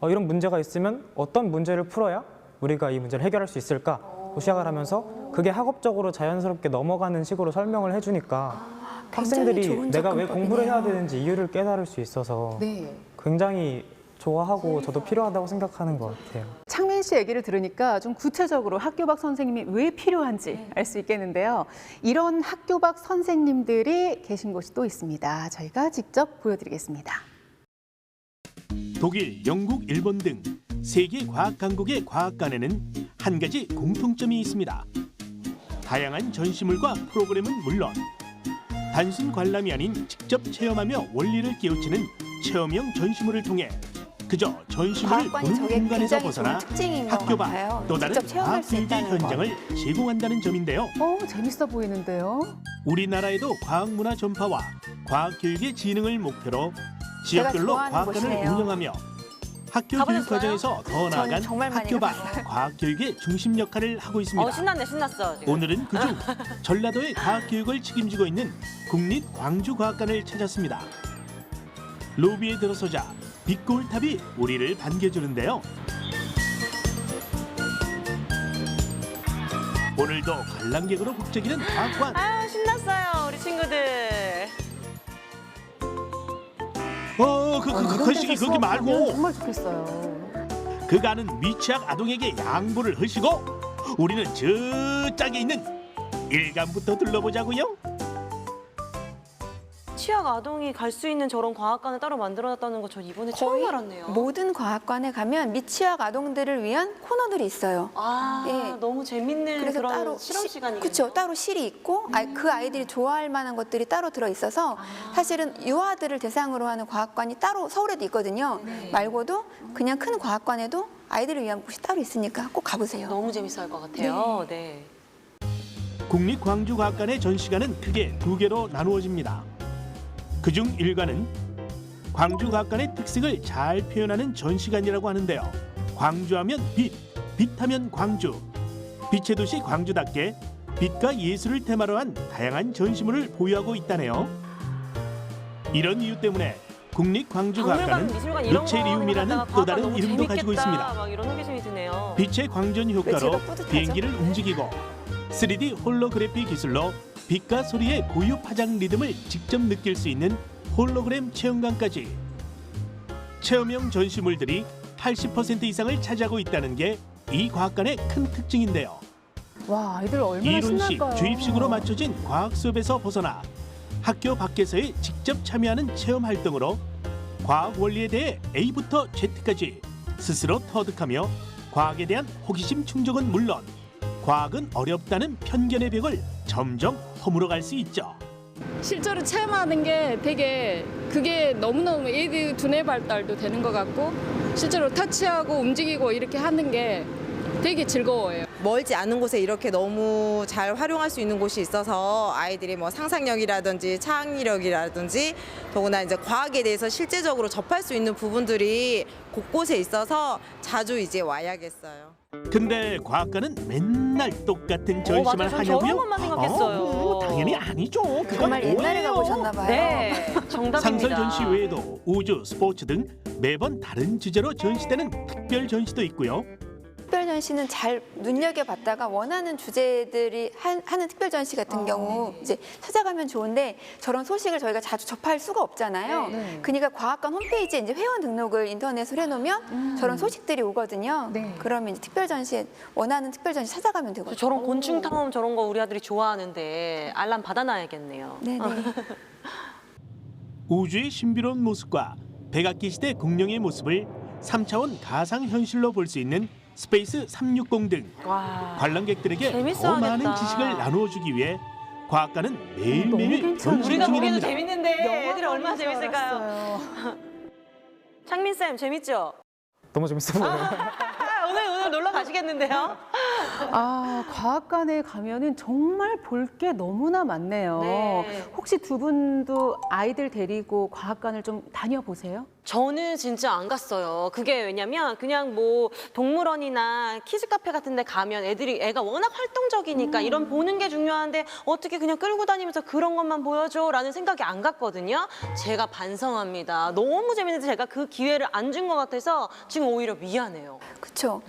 이런 문제가 있으면 어떤 문제를 풀어야 우리가 이 문제를 해결할 수 있을까 시작을 하면서 그게 학업적으로 자연스럽게 넘어가는 식으로 설명을 해주니까 학생들이 내가 왜 공부를 해야 되는지 이유를 깨달을 수 있어서 네. 굉장히 좋아하고 저도 필요하다고 생각하는 것 같아요. 창민 씨 얘기를 들으니까 좀 구체적으로 학교 박 선생님이 왜 필요한지 알 수 있겠는데요. 이런 학교 박 선생님들이 계신 곳이 또 있습니다. 저희가 직접 보여드리겠습니다. 독일, 영국, 일본 등 세계 과학 강국의 과학관에는 한 가지 공통점이 있습니다. 다양한 전시물과 프로그램은 물론 단순 관람이 아닌 직접 체험하며 원리를 깨우치는 체험형 전시물을 통해 그저 전시물을 과학관이 보는 저게 공간에서 굉장히 벗어나 좋은 특징인 것 학교 같아요. 밖 또 다른 직접 체험할 과학 수 교육의 있다는 거. 현장을 제공한다는 점인데요. 재밌어 보이는데요. 우리나라에도 과학 문화 전파와 과학 교육의 진흥을 목표로 제가 지역별로 좋아하는 과학관을 곳이네요. 운영하며 학교 교육 가보셨어요? 과정에서 더 나아간 정말 많이 학교 밖 가봤어요. 과학 교육의 중심 역할을 하고 있습니다. 신났네, 신났어. 지금. 오늘은 그중 전라도의 과학 교육을 책임지고 있는 국립광주과학관을 찾았습니다. 로비에 들어서자 빛거울탑이 우리를 반겨주는데요. 오늘도 관람객으로 북적이는 과학관. 아, 신났어요, 우리 친구들. 거기 말고 정말 좋겠어요. 그가는 미취학 아동에게 양보를 하시고 우리는 저 짝에 있는 일간부터 둘러보자고요. 취학 아동이 갈 수 있는 저런 과학관을 따로 만들어놨다는 거 전 이번에 처음 거의 알았네요. 모든 과학관에 가면 미취학 아동들을 위한 코너들이 있어요. 아, 예. 너무 재밌는 그래서 그런 따로 실험 시간이겠네요. 그렇죠. 따로 실이 있고 그 아이들이 좋아할 만한 것들이 따로 들어 있어서 사실은 유아들을 대상으로 하는 과학관이 따로 서울에도 있거든요. 말고도 그냥 큰 과학관에도 아이들을 위한 곳이 따로 있으니까 꼭 가보세요. 너무 재밌어할 것 같아요. 네. 국립광주과학관의 전시관은 크게 두 개로 나누어집니다. 그중 일관은 광주과학관의 특색을 잘 표현하는 전시관이라고 하는데요. 광주하면 빛, 빛하면 광주. 빛의 도시 광주답게 빛과 예술을 테마로 한 다양한 전시물을 보유하고 있다네요. 이런 이유 때문에 국립광주과학관은 미술관 이런 루체리움이라는 거는 또 다른 너무 이름도 재밌겠다. 가지고 있습니다. 막 이런 호기심이 드네요. 빛의 광전 제가 효과로 뿌듯하죠? 비행기를 움직이고 3D 홀로그래피 기술로 빛과 소리의 고유 파장 리듬을 직접 느낄 수 있는 홀로그램 체험관까지 체험형 전시물들이 80% 이상을 차지하고 있다는 게 이 과학관의 큰 특징인데요. 와, 아이들 얼마나 이론식, 신날까요? 주입식으로 맞춰진 과학 수업에서 벗어나 학교 밖에서의 직접 참여하는 체험 활동으로 과학 원리에 대해 A부터 Z까지 스스로 터득하며 과학에 대한 호기심 충족은 물론 과학은 어렵다는 편견의 벽을 점점 허물어갈 수 있죠. 실제로 체험하는 게 되게 그게 너무너무 애들 두뇌 발달도 되는 것 같고 실제로 터치하고 움직이고 이렇게 하는 게 되게 즐거워요. 멀지 않은 곳에 이렇게 너무 잘 활용할 수 있는 곳이 있어서 아이들이 뭐 상상력이라든지 창의력이라든지 더구나 이제 과학에 대해서 실제적으로 접할 수 있는 부분들이 곳곳에 있어서 자주 이제 와야겠어요. 근데 과학관은 맨날 똑같은 전시만 맞아요. 전 하냐고요? 저런 것만 생각했어요. 당연히 아니죠. 그건 정말 옛날에 오해예요. 가보셨나 봐요. 네, 정답입니다. 상설 전시 외에도 우주, 스포츠 등 매번 다른 주제로 전시되는 특별 전시도 있고요. 특별 전시는 잘 눈여겨봤다가 원하는 주제들이 하는 특별 전시 같은 경우 이제 찾아가면 좋은데 저런 소식을 저희가 자주 접할 수가 없잖아요. 그러니까 과학관 홈페이지에 이제 회원 등록을 인터넷으로 해놓으면 저런 소식들이 오거든요. 그러면 이제 특별 전시에 원하는 특별 전시 찾아가면 되거든요. 저런 곤충 탐험 저런 거 우리 아들이 좋아하는데 알람 받아놔야겠네요. 네네. 우주의 신비로운 모습과 백악기 시대 공룡의 모습을 3차원 가상 현실로 볼 수 있는 스페이스 360 등 와, 관람객들에게 더 재밌어하겠다. 많은 지식을 나누어주기 위해 과학관은 매일매일 괜찮아요. 변신 우리가 보기에도 중이랍니다. 재밌는데 애들이 얼마나 재밌을까요? 창민 쌤 재밌죠? 너무 재밌어 보여요. 오늘 놀러 가시겠는데요? 아, 과학관에 가면은 정말 볼 게 너무나 많네요. 네. 혹시 두 분도 아이들 데리고 과학관을 좀 다녀보세요? 저는 진짜 안 갔어요. 그게 왜냐면 그냥 뭐 동물원이나 키즈 카페 같은 데 가면 애가 워낙 활동적이니까 이런 보는 게 중요한데 어떻게 그냥 끌고 다니면서 그런 것만 보여줘 라는 생각이 안 갔거든요. 제가 반성합니다. 너무 재밌는데 제가 그 기회를 안 준 것 같아서 지금 오히려 미안해요. 그렇죠.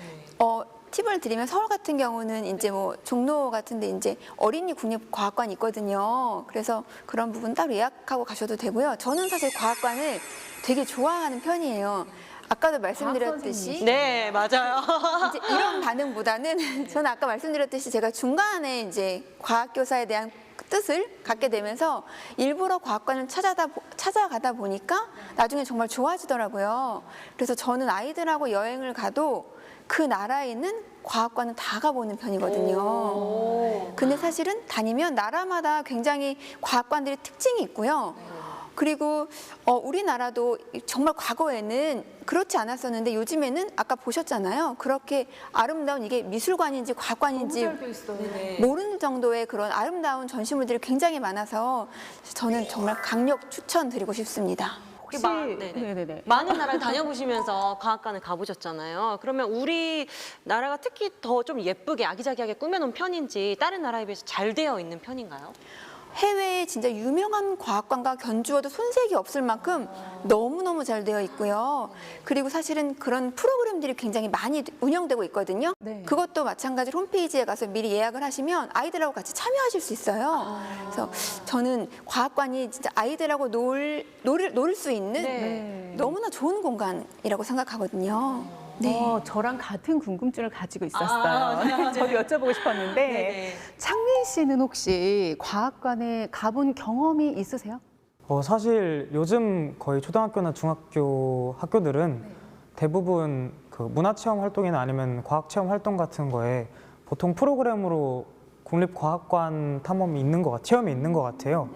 팁을 드리면 서울 같은 경우는 이제 뭐 종로 같은데 이제 어린이 국립과학관이 있거든요. 그래서 그런 부분 따로 예약하고 가셔도 되고요. 저는 사실 과학관을 되게 좋아하는 편이에요. 아까도 말씀드렸듯이 네, 맞아요. 이제 이런 반응보다는 저는 아까 말씀드렸듯이 제가 중간에 이제 과학교사에 대한 뜻을 갖게 되면서 일부러 과학관을 찾아가다 보니까 나중에 정말 좋아지더라고요. 그래서 저는 아이들하고 여행을 가도 그 나라에 있는 과학관은 다 가보는 편이거든요. 근데 사실은 다니면 나라마다 굉장히 과학관들의 특징이 있고요. 그리고 우리나라도 정말 과거에는 그렇지 않았었는데 요즘에는 아까 보셨잖아요. 그렇게 아름다운 이게 미술관인지 과학관인지 모르는 정도의 그런 아름다운 전시물들이 굉장히 많아서 저는 정말 강력 추천드리고 싶습니다. 혹시 네네. 많은 나라를 다녀보시면서 과학관을 가보셨잖아요. 그러면 우리나라가 특히 더 좀 예쁘게 아기자기하게 꾸며놓은 편인지 다른 나라에 비해서 잘 되어 있는 편인가요? 해외에 진짜 유명한 과학관과 견주어도 손색이 없을 만큼 너무너무 잘 되어 있고요. 그리고 사실은 그런 프로그램들이 굉장히 많이 운영되고 있거든요. 네. 그것도 마찬가지로 홈페이지에 가서 미리 예약을 하시면 아이들하고 같이 참여하실 수 있어요. 그래서 저는 과학관이 진짜 아이들하고 놀 수 있는 너무나 좋은 공간이라고 생각하거든요. 네. 저랑 같은 궁금증을 가지고 있었어요. 저도 여쭤보고 싶었는데 창민 씨는 혹시 과학관에 가본 경험이 있으세요? 사실 요즘 거의 초등학교나 중학교 학교들은 대부분 그 문화체험 활동이나 아니면 과학체험 활동 같은 거에 보통 프로그램으로 국립과학관 탐험이 체험이 있는 것 같아요.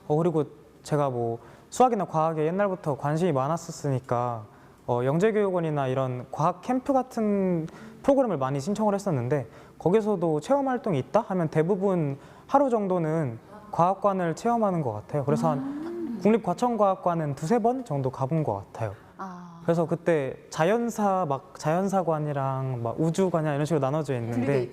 그리고 제가 뭐 수학이나 과학에 옛날부터 관심이 많았었으니까 영재교육원이나 이런 과학 캠프 같은 프로그램을 많이 신청을 했었는데 거기서도 체험 활동이 있다 하면 대부분 하루 정도는 과학관을 체험하는 것 같아요. 그래서 한 국립과천과학관은 2-3번 정도 가본 것 같아요. 그래서 그때 자연사관이랑 막 우주관이랑 이런 식으로 나눠져 있는데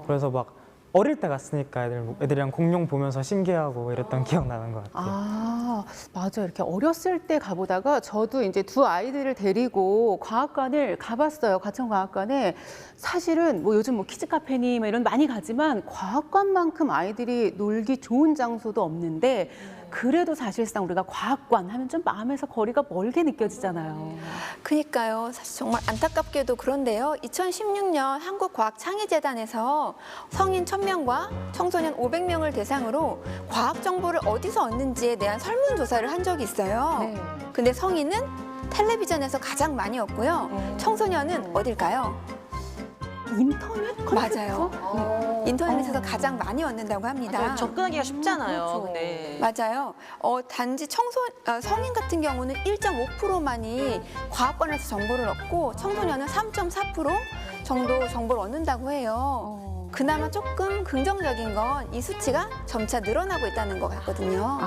그래서 막 어릴 때 갔으니까 애들이랑 공룡 보면서 신기하고 이랬던 기억 나는 것 같아요. 맞아요. 이렇게 어렸을 때 가보다가 저도 이제 두 아이들을 데리고 과학관을 가봤어요. 과천과학관에. 사실은 뭐 요즘 뭐 키즈 카페니 이런 많이 가지만 과학관만큼 아이들이 놀기 좋은 장소도 없는데 그래도 사실상 우리가 과학관 하면 좀 마음에서 거리가 멀게 느껴지잖아요. 그러니까요. 사실 정말 안타깝게도 그런데요. 2016년 한국과학창의재단에서 성인 1000명과 청소년 500명을 대상으로 과학 정보를 어디서 얻는지에 대한 설문조사를 한 적이 있어요. 근데 성인은 텔레비전에서 가장 많이 얻고요. 청소년은 어딜까요? 인터넷 컴퓨터? 맞아요. 인터넷에서 가장 많이 얻는다고 합니다. 맞아요. 접근하기가 쉽잖아요. 그렇죠. 근데. 맞아요. 단지 성인 같은 경우는 1.5%만이 과학관에서 정보를 얻고 청소년은 3.4% 정도 정보를 얻는다고 해요. 그나마 조금 긍정적인 건 이 수치가 점차 늘어나고 있다는 것 같거든요.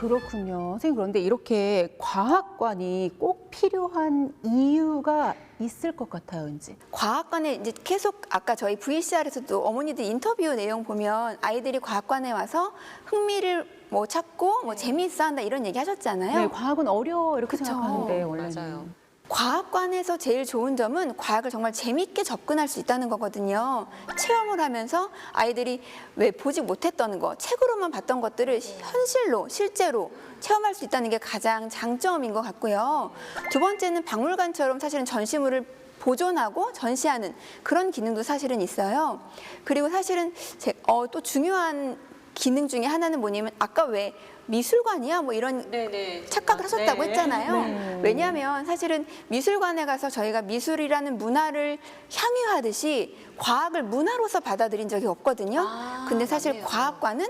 그렇군요. 선생님, 그런데 이렇게 과학관이 꼭 필요한 이유가 있을 것 같아요, 왠지. 과학관에 이제 계속 아까 저희 VCR에서도 어머니들 인터뷰 내용 보면 아이들이 과학관에 와서 흥미를 뭐 찾고 뭐 재미있어 한다 이런 얘기 하셨잖아요. 네, 과학은 어려워 이렇게 그쵸. 생각하는데 원래는. 맞아요. 과학관에서 제일 좋은 점은 과학을 정말 재미있게 접근할 수 있다는 거거든요. 체험을 하면서 아이들이 왜 보지 못했던 거, 책으로만 봤던 것들을 실제로 체험할 수 있다는 게 가장 장점인 것 같고요. 두 번째는 박물관처럼 사실은 전시물을 보존하고 전시하는 그런 기능도 사실은 있어요. 그리고 사실은 또 중요한 기능 중에 하나는 뭐냐면 아까 왜 미술관이야 뭐 이런 착각을 하셨다고 했잖아요. 왜냐하면 사실은 미술관에 가서 저희가 미술이라는 문화를 향유하듯이 과학을 문화로서 받아들인 적이 없거든요. 근데 사실 과학관은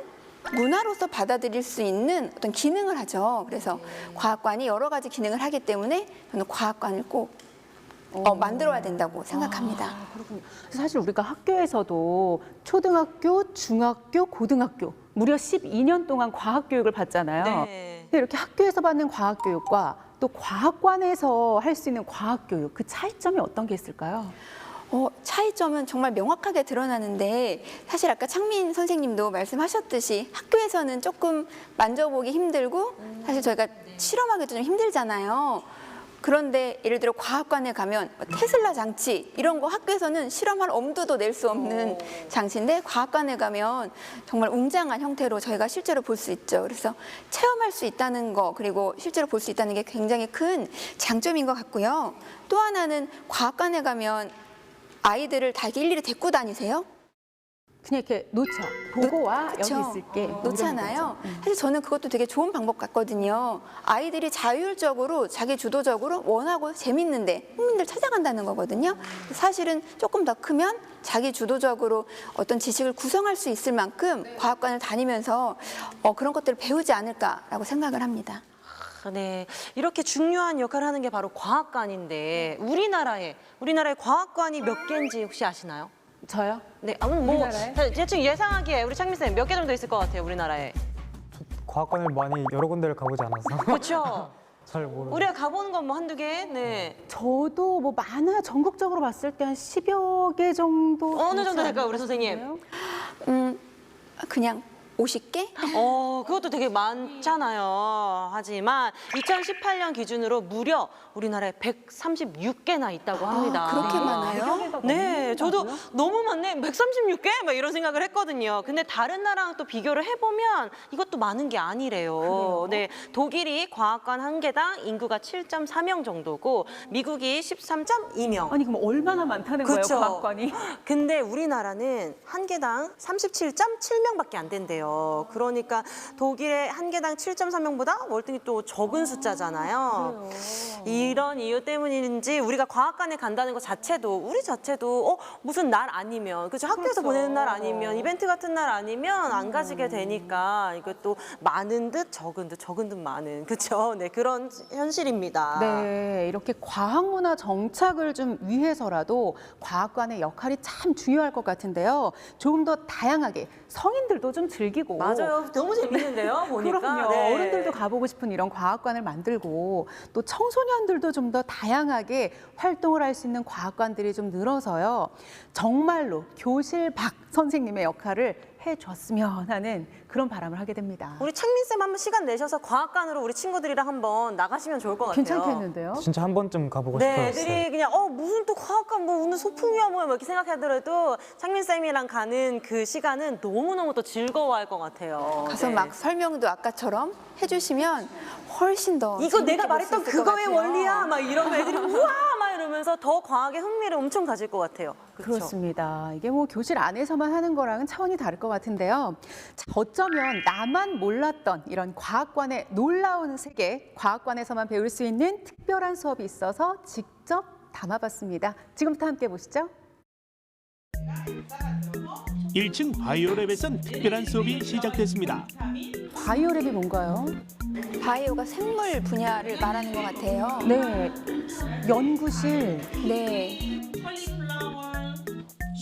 문화로서 받아들일 수 있는 어떤 기능을 하죠. 그래서 과학관이 여러 가지 기능을 하기 때문에 저는 과학관을 꼭 만들어야 된다고 생각합니다. 그렇군요. 사실 우리가 학교에서도 초등학교, 중학교, 고등학교 무려 12년 동안 과학교육을 받잖아요. 근데 이렇게 학교에서 받는 과학교육과 또 과학관에서 할 수 있는 과학교육, 그 차이점이 어떤 게 있을까요? 차이점은 정말 명확하게 드러나는데 사실 아까 창민 선생님도 말씀하셨듯이 학교에서는 조금 만져보기 힘들고 사실 저희가 실험하기도 좀 힘들잖아요. 그런데 예를 들어 과학관에 가면 테슬라 장치 이런 거 학교에서는 실험할 엄두도 낼 수 없는 장치인데 과학관에 가면 정말 웅장한 형태로 저희가 실제로 볼 수 있죠. 그래서 체험할 수 있다는 거 그리고 실제로 볼 수 있다는 게 굉장히 큰 장점인 것 같고요. 또 하나는 과학관에 가면 아이들을 다 일일이 데리고 다니세요? 그냥 이렇게 놓죠. 보고와 여기 그쵸. 있을게. 뭐 놓잖아요. 사실 저는 그것도 되게 좋은 방법 같거든요. 아이들이 자율적으로 자기 주도적으로 원하고 재밌는데 흥미를 찾아간다는 거거든요. 사실은 조금 더 크면 자기 주도적으로 어떤 지식을 구성할 수 있을 만큼 과학관을 다니면서 그런 것들을 배우지 않을까라고 생각을 합니다. 네, 이렇게 중요한 역할을 하는 게 바로 과학관인데 우리나라에 과학관이 몇 개인지 혹시 아시나요? 저요? 네, 뭐 우리나라에? 대충 예상하기에 우리 창민 쌤 몇 개 정도 있을 것 같아요, 우리나라에. 과학관을 많이 여러 군데를 가보지 않아서 그렇죠. 잘 모르고. 우리가 가보는 건 뭐 한두 개? 네. 저도 뭐 많아 전국적으로 봤을 때 한 10여 개 정도. 어느 되지 정도 될까요, 우리 않을까요? 선생님? 그냥 50개? 그것도 되게 많잖아요. 하지만 2018년 기준으로 무려 우리나라에 136개나 있다고 합니다. 그렇게 많아요? 네, 저도 너무 많네. 136개? 막 이런 생각을 했거든요. 근데 다른 나라랑 또 비교를 해보면 이것도 많은 게 아니래요. 네, 독일이 과학관 한 개당 인구가 7.4명 정도고 미국이 13.2명. 아니 그럼 얼마나 많다는 그쵸. 거예요, 과학관이? 근데 우리나라는 한 개당 37.7명밖에 안 된대요. 그러니까 독일의 한 개당 7.3명보다 월등히 또 적은 숫자잖아요. 이런 이유 때문인지 우리가 과학관에 간다는 것 자체도 우리 자체도 무슨 날 아니면 그죠? 학교에서 보내는 날 아니면 이벤트 같은 날 아니면 안 가지게 되니까 이것도 많은 듯 적은 듯 적은 듯 많은 그렇죠? 네, 그런 현실입니다. 네, 이렇게 과학문화 정착을 좀 위해서라도 과학관의 역할이 참 중요할 것 같은데요. 조금 더 다양하게 성인들도 좀 즐기고. 맞아요. 너무 재밌는데요, 보니까. 그럼요. 네. 어른들도 가보고 싶은 이런 과학관을 만들고 또 청소년들도 좀 더 다양하게 활동을 할 수 있는 과학관들이 좀 늘어서요. 정말로 교실 밖 선생님의 역할을 해줬으면 하는 그런 바람을 하게 됩니다. 우리 창민쌤 한번 시간 내셔서 과학관으로 우리 친구들이랑 한번 나가시면 좋을 것 같아요. 괜찮겠는데요? 진짜 한 번쯤 가보고 네, 싶어졌어요. 애들이 그냥 무슨 또 과학관 뭐 오늘 소풍이야 뭐야 이렇게 생각하더라도 창민쌤이랑 가는 그 시간은 너무너무 또 즐거워할 것 같아요. 가서 네. 막 설명도 아까처럼 해주시면 훨씬 더 이거 재밌게 내가 볼수 말했던 있을 것 그거의 같아요. 원리야 막 이러면 애들이 우와 막 이러면서 더 과학에 흥미를 엄청 가질 것 같아요. 그렇죠? 그렇습니다. 이게 뭐 교실 안에서만 하는 거랑은 차원이 다를 것 같은데요. 자, 어쩌면 나만 몰랐던 이런 과학관의 놀라운 세계, 과학관에서만 배울 수 있는 특별한 수업이 있어서 직접 담아봤습니다. 지금부터 함께 보시죠. 1층 바이오랩에선 특별한 수업이 시작됐습니다. 바이오랩이 뭔가요? 바이오가 생물 분야를 말하는 것 같아요. 네, 연구실. 네.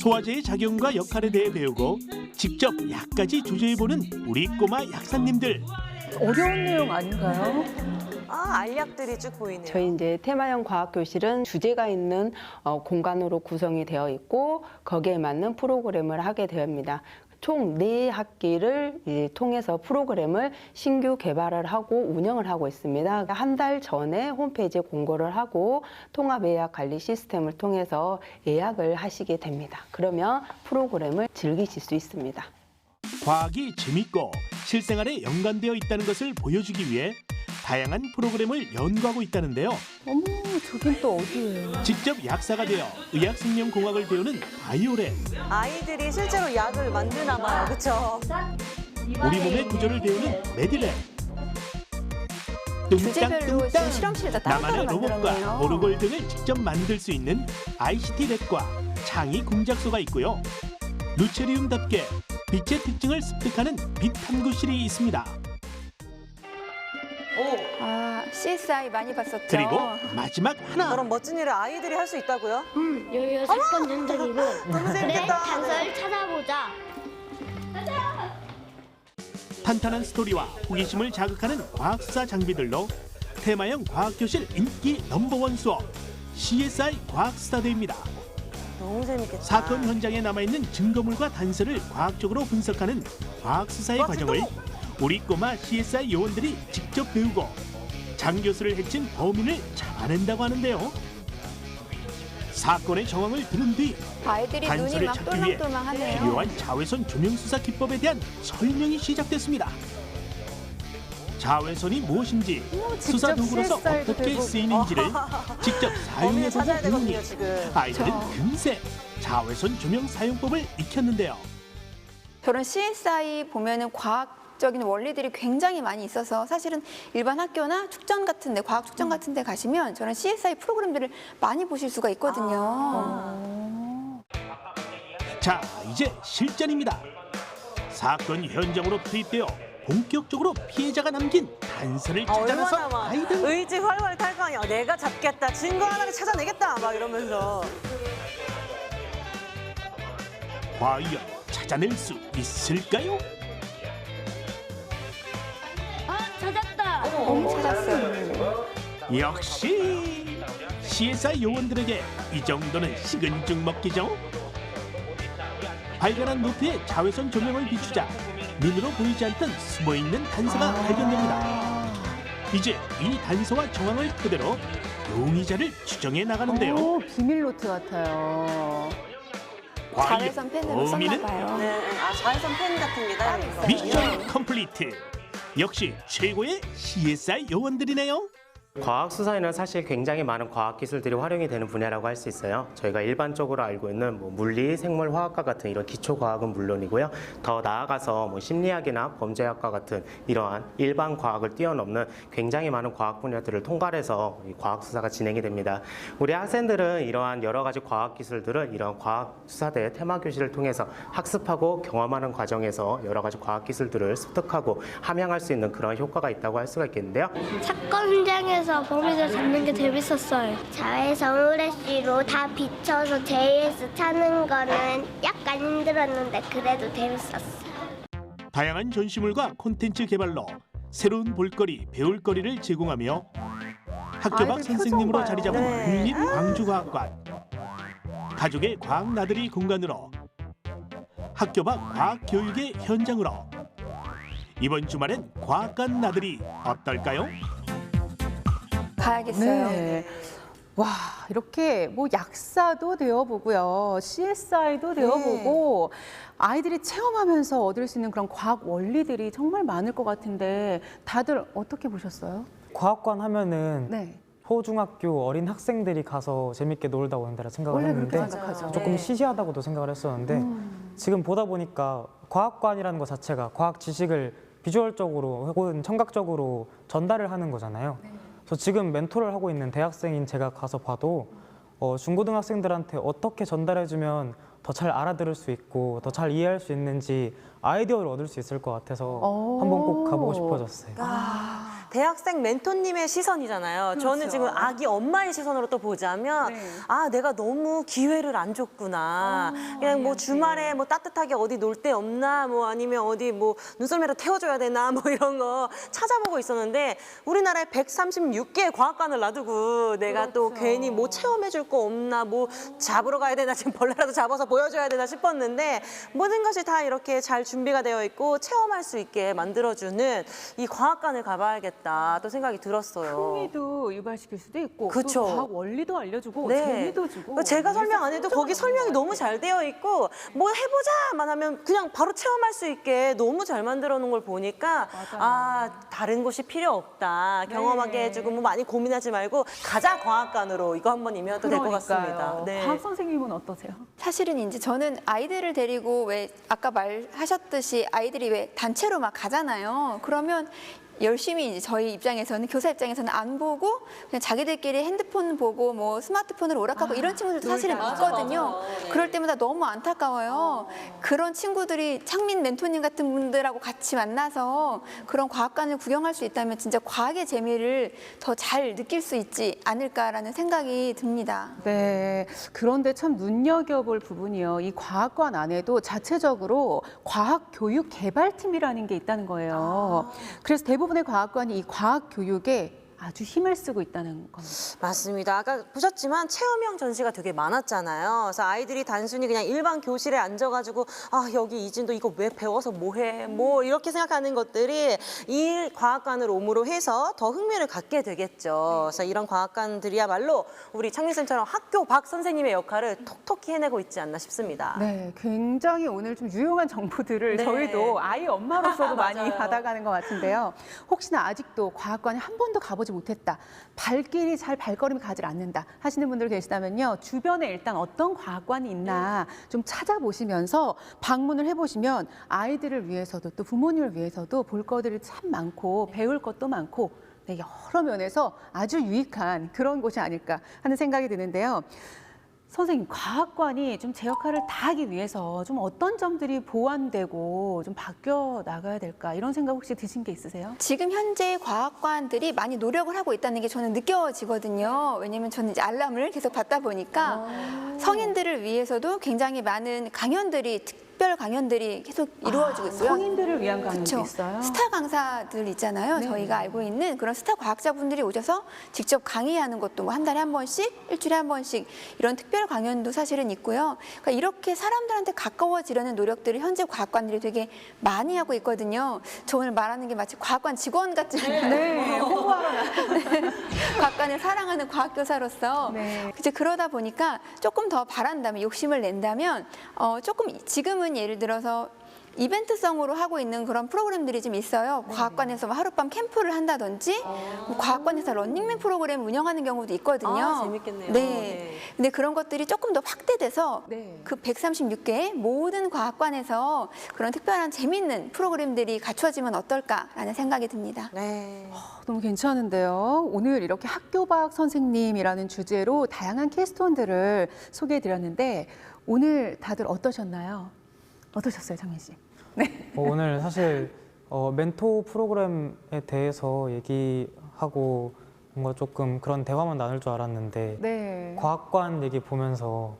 소화제의 작용과 역할에 대해 배우고 직접 약까지 조제해보는 우리 꼬마 약사님들. 어려운 내용 아닌가요? 알약들이 쭉 보이네요. 저희 이제 테마형 과학교실은 주제가 있는 공간으로 구성이 되어 있고 거기에 맞는 프로그램을 하게 됩니다. 총 4학기를 통해서 프로그램을 신규 개발을 하고 운영을 하고 있습니다. 한 달 전에 홈페이지에 공고를 하고 통합 예약 관리 시스템을 통해서 예약을 하시게 됩니다. 그러면 프로그램을 즐기실 수 있습니다. 과학이 재밌고 실생활에 연관되어 있다는 것을 보여주기 위해 다양한 프로그램을 연구하고 있다는데요. 어머, 저긴 또 어디예요? 직접 약사가 되어 의학생명공학을 배우는 바이오랩. 아이들이 실제로 약을 만드나 봐요. 그렇죠? 우리 몸의 구조를 배우는 매드랩. 주제별로 지금 실험실에다 따로따로 나만의 로봇과 만들었네요. 모르골 등을 직접 만들 수 있는 ICT 랩과 창의 공작소가 있고요. 루체리움답게 빛의 특징을 습득하는 빛 탐구실이 있습니다. CSI 많이 봤었죠. 그리고 마지막 하나. 그런 멋진 일을 아이들이 할 수 있다고요? 요요 사건 전적이고 너무 그래 재밌겠다. 단서를 찾아보자. 탄탄한 스토리와 호기심을 자극하는 과학수사 장비들로 테마형 과학교실 인기 넘버원 수업 CSI 과학스타드입니다. 너무 재밌겠다. 사건 현장에 남아있는 증거물과 단서를 과학적으로 분석하는 과학수사의 과정을 우리 꼬마 CSI 요원들이 직접 배우고 장 교수를 해친 범인을 잡아낸다고 하는데요. 사건의 정황을 들은 뒤 아이들이 눈이 단서를 막 찾기 위해 똘망똘망하네요. 필요한 자외선 조명 수사 기법에 대한 설명이 시작됐습니다. 자외선이 무엇인지, 수사 도구로서 CSI 도 어떻게 해보고. 쓰이는지를 직접 범인을 사용해보고 찾아야 배우니 되거든요, 지금. 아이들은 금세 자외선 조명 사용법을 익혔는데요. 저런 CSI 보면은 과학적인 원리들이 굉장히 많이 있어서 사실은 일반 학교나 축전 같은 데, 과학 축전 같은 데 가시면 저런 CSI 프로그램들을 많이 보실 수가 있거든요. 자, 이제 실전입니다. 사건 현장으로 투입되어 본격적으로 피해자가 남긴 단서를 찾아가서 얼마나 막 아이들 의지 활활 탈 거 아니야. 내가 잡겠다. 증거 하나를 찾아내겠다. 막 이러면서. 과연 찾아낼 수 있을까요? 찾았다. 찾았어요. 역시 CSI 요원들에게 이 정도는 식은 죽 먹기죠. 발견한 노트에 자외선 조명을 비추자 눈으로 보이지 않던 숨어있는 단서가 발견됩니다. 이제 이 단서와 정황을 토대로 용의자를 추정해 나가는데요. 오, 비밀 노트 같아요. 과연 자외선 펜으로 범인은 썼나 봐요. 네, 자외선 펜 같은 게 따로 있어요. 미션 컴플리트. 역시 최고의 CSI 요원들이네요. 과학 수사에는 사실 굉장히 많은 과학 기술들이 활용이 되는 분야라고 할 수 있어요. 저희가 일반적으로 알고 있는 물리, 생물, 화학과 같은 이런 기초 과학은 물론이고요. 더 나아가서 심리학이나 범죄학과 같은 이러한 일반 과학을 뛰어넘는 굉장히 많은 과학 분야들을 통괄해서 이 과학 수사가 진행이 됩니다. 우리 학생들은 이러한 여러 가지 과학 기술들을 이런 과학 수사대 테마 교실을 통해서 학습하고 경험하는 과정에서 여러 가지 과학 기술들을 습득하고 함양할 수 있는 그런 효과가 있다고 할 수가 있겠는데요. 사건 현장에서 범인을 잡는 게 재밌었어요. 자외선 후레쉬로 다 비춰서 JS 찾는 거는 약간 힘들었는데 그래도 재밌었어요. 다양한 전시물과 콘텐츠 개발로 새로운 볼거리, 배울거리를 제공하며 학교 밖 아이들 선생님으로 표정 자리 봐요. 잡은 네. 국립광주과학관. 가족의 과학 나들이 공간으로 학교 밖 과학 교육의 현장으로 이번 주말엔 과학관 나들이 어떨까요? 가야겠어요. 네. 와, 이렇게 약사도 되어보고요. CSI도 되어보고 아이들이 체험하면서 얻을 수 있는 그런 과학 원리들이 정말 많을 것 같은데 다들 어떻게 보셨어요? 과학관 하면은 네. 초중학교 어린 학생들이 가서 재밌게 놀다 오는 데라 생각을 원래 그렇게 했는데 생각하죠. 조금 네. 시시하다고도 생각을 했었는데 지금 보다 보니까 과학관이라는 것 자체가 과학 지식을 비주얼적으로 혹은 청각적으로 전달을 하는 거잖아요. 그래서 지금 멘토를 하고 있는 대학생인 제가 가서 봐도 중고등학생들한테 어떻게 전달해주면 더 잘 알아들을 수 있고 더 잘 이해할 수 있는지 아이디어를 얻을 수 있을 것 같아서 한번 꼭 가보고 싶어졌어요. 대학생 멘토님의 시선이잖아요. 저는 지금 아기 엄마의 시선으로 또 보자면 아 내가 너무 기회를 안 줬구나. 그냥 뭐 주말에 뭐 따뜻하게 어디 놀 데 없나 뭐 아니면 어디 뭐 눈썰매로 태워줘야 되나 뭐 이런 거 찾아보고 있었는데 우리나라에 136개의 과학관을 놔두고 내가 또 괜히 뭐 체험해줄 거 없나 뭐 잡으러 가야 되나 지금 벌레라도 잡아서 보여줘야 되나 싶었는데 모든 것이 다 이렇게 잘 준비가 되어 있고 체험할 수 있게 만들어주는 이 과학관을 가봐야겠다 또 생각이 들었어요. 흥미도 유발시킬 수도 있고 그쵸. 또 과학 원리도 알려주고 네. 재미도 주고 제가 설명 안 해도 거기 설명이 너무 잘 되어 있고 뭐 해보자만 하면 그냥 바로 체험할 수 있게 너무 잘 만들어 놓은 걸 보니까 아 다른 곳이 필요 없다. 경험하게 해주고 뭐 많이 고민하지 말고 가자 과학관으로 이거 한번 임해도 될 것 같습니다. 네. 과학 선생님은 어떠세요? 사실은 이제 저는 아이들을 데리고 왜 아까 말하셨듯이 아이들이 왜 단체로 막 가잖아요. 그러면 열심히 이제 저희 입장에서는 교사 입장에서는 안 보고 그냥 자기들끼리 핸드폰 보고 뭐 스마트폰으로 오락하고 이런 친구들도 사실은 있거든요. 그럴 때마다 너무 안타까워요. 그런 친구들이 창민 멘토님 같은 분들하고 같이 만나서 그런 과학관을 구경할 수 있다면 진짜 과학의 재미를 더 잘 느낄 수 있지 않을까라는 생각이 듭니다. 네, 그런데 참 눈여겨볼 부분이요. 이 과학관 안에도 자체적으로 과학교육개발팀이라는 게 있다는 거예요. 그래서 대부분의 과학관이 이 과학교육에 아주 힘을 쓰고 있다는 겁니다. 맞습니다. 아까 보셨지만 체험형 전시가 되게 많았잖아요. 그래서 아이들이 단순히 그냥 일반 교실에 앉아가지고 아 여기 이진도 이거 왜 배워서 뭐해 뭐 이렇게 생각하는 것들이 이 과학관을 옴으로 해서 더 흥미를 갖게 되겠죠. 그래서 이런 과학관들이야말로 우리 창민쌤처럼 학교 박 선생님의 역할을 톡톡히 해내고 있지 않나 싶습니다. 네, 굉장히 오늘 좀 유용한 정보들을 네. 저희도 아이 엄마로서도 많이 맞아요. 받아가는 것 같은데요. 혹시나 아직도 과학관에 한 번도 가보지 못했다, 발길이 잘 발걸음이 가지 않는다 하시는 분들 계시다면요. 주변에 일단 어떤 과학관이 있나 좀 찾아보시면서 방문을 해보시면 아이들을 위해서도 또 부모님을 위해서도 볼 것들이 참 많고 배울 것도 많고 네, 여러 면에서 아주 유익한 그런 곳이 아닐까 하는 생각이 드는데요. 선생님, 과학관이 좀 제 역할을 다하기 위해서 좀 어떤 점들이 보완되고 좀 바뀌어 나가야 될까 이런 생각 혹시 드신 게 있으세요? 지금 현재 과학관들이 많이 노력을 하고 있다는 게 저는 느껴지거든요. 왜냐면 저는 이제 알람을 계속 받다 보니까 성인들을 위해서도 굉장히 많은 강연들이 특별 강연들이 계속 이루어지고 있고요. 성인들을 위한 강연도 그쵸. 있어요? 스타 강사들 있잖아요. 네. 저희가 알고 있는 그런 스타 과학자분들이 오셔서 직접 강의하는 것도 뭐 한 달에 한 번씩, 일주일에 한 번씩 이런 특별 강연도 사실은 있고요. 그러니까 이렇게 사람들한테 가까워지려는 노력들을 현재 과학관들이 되게 많이 하고 있거든요. 저 오늘 말하는 게 마치 과학관 직원 같지 않아요? 네, 홍보하러 네. 과학관을 사랑하는 과학교사로서 네. 이제 그러다 보니까 조금 더 바란다면, 욕심을 낸다면 조금 지금은 예를 들어서 이벤트성으로 하고 있는 그런 프로그램들이 좀 있어요. 과학관에서 뭐 하룻밤 캠프를 한다든지 뭐 과학관에서 런닝맨 프로그램을 운영하는 경우도 있거든요. 아, 재밌겠네요. 네. 네. 근데 그런 것들이 조금 더 확대돼서 네. 그 136개의 모든 과학관에서 그런 특별한 재밌는 프로그램들이 갖춰지면 어떨까라는 생각이 듭니다. 네. 너무 괜찮은데요. 오늘 이렇게 학교 박 선생님이라는 주제로 다양한 캐스톤들을 소개해 드렸는데 오늘 다들 어떠셨나요? 어떠셨어요, 장민 씨? 네. 오늘 사실 멘토 프로그램에 대해서 얘기하고 뭔가 조금 그런 대화만 나눌 줄 알았는데 네. 과학관 얘기 보면서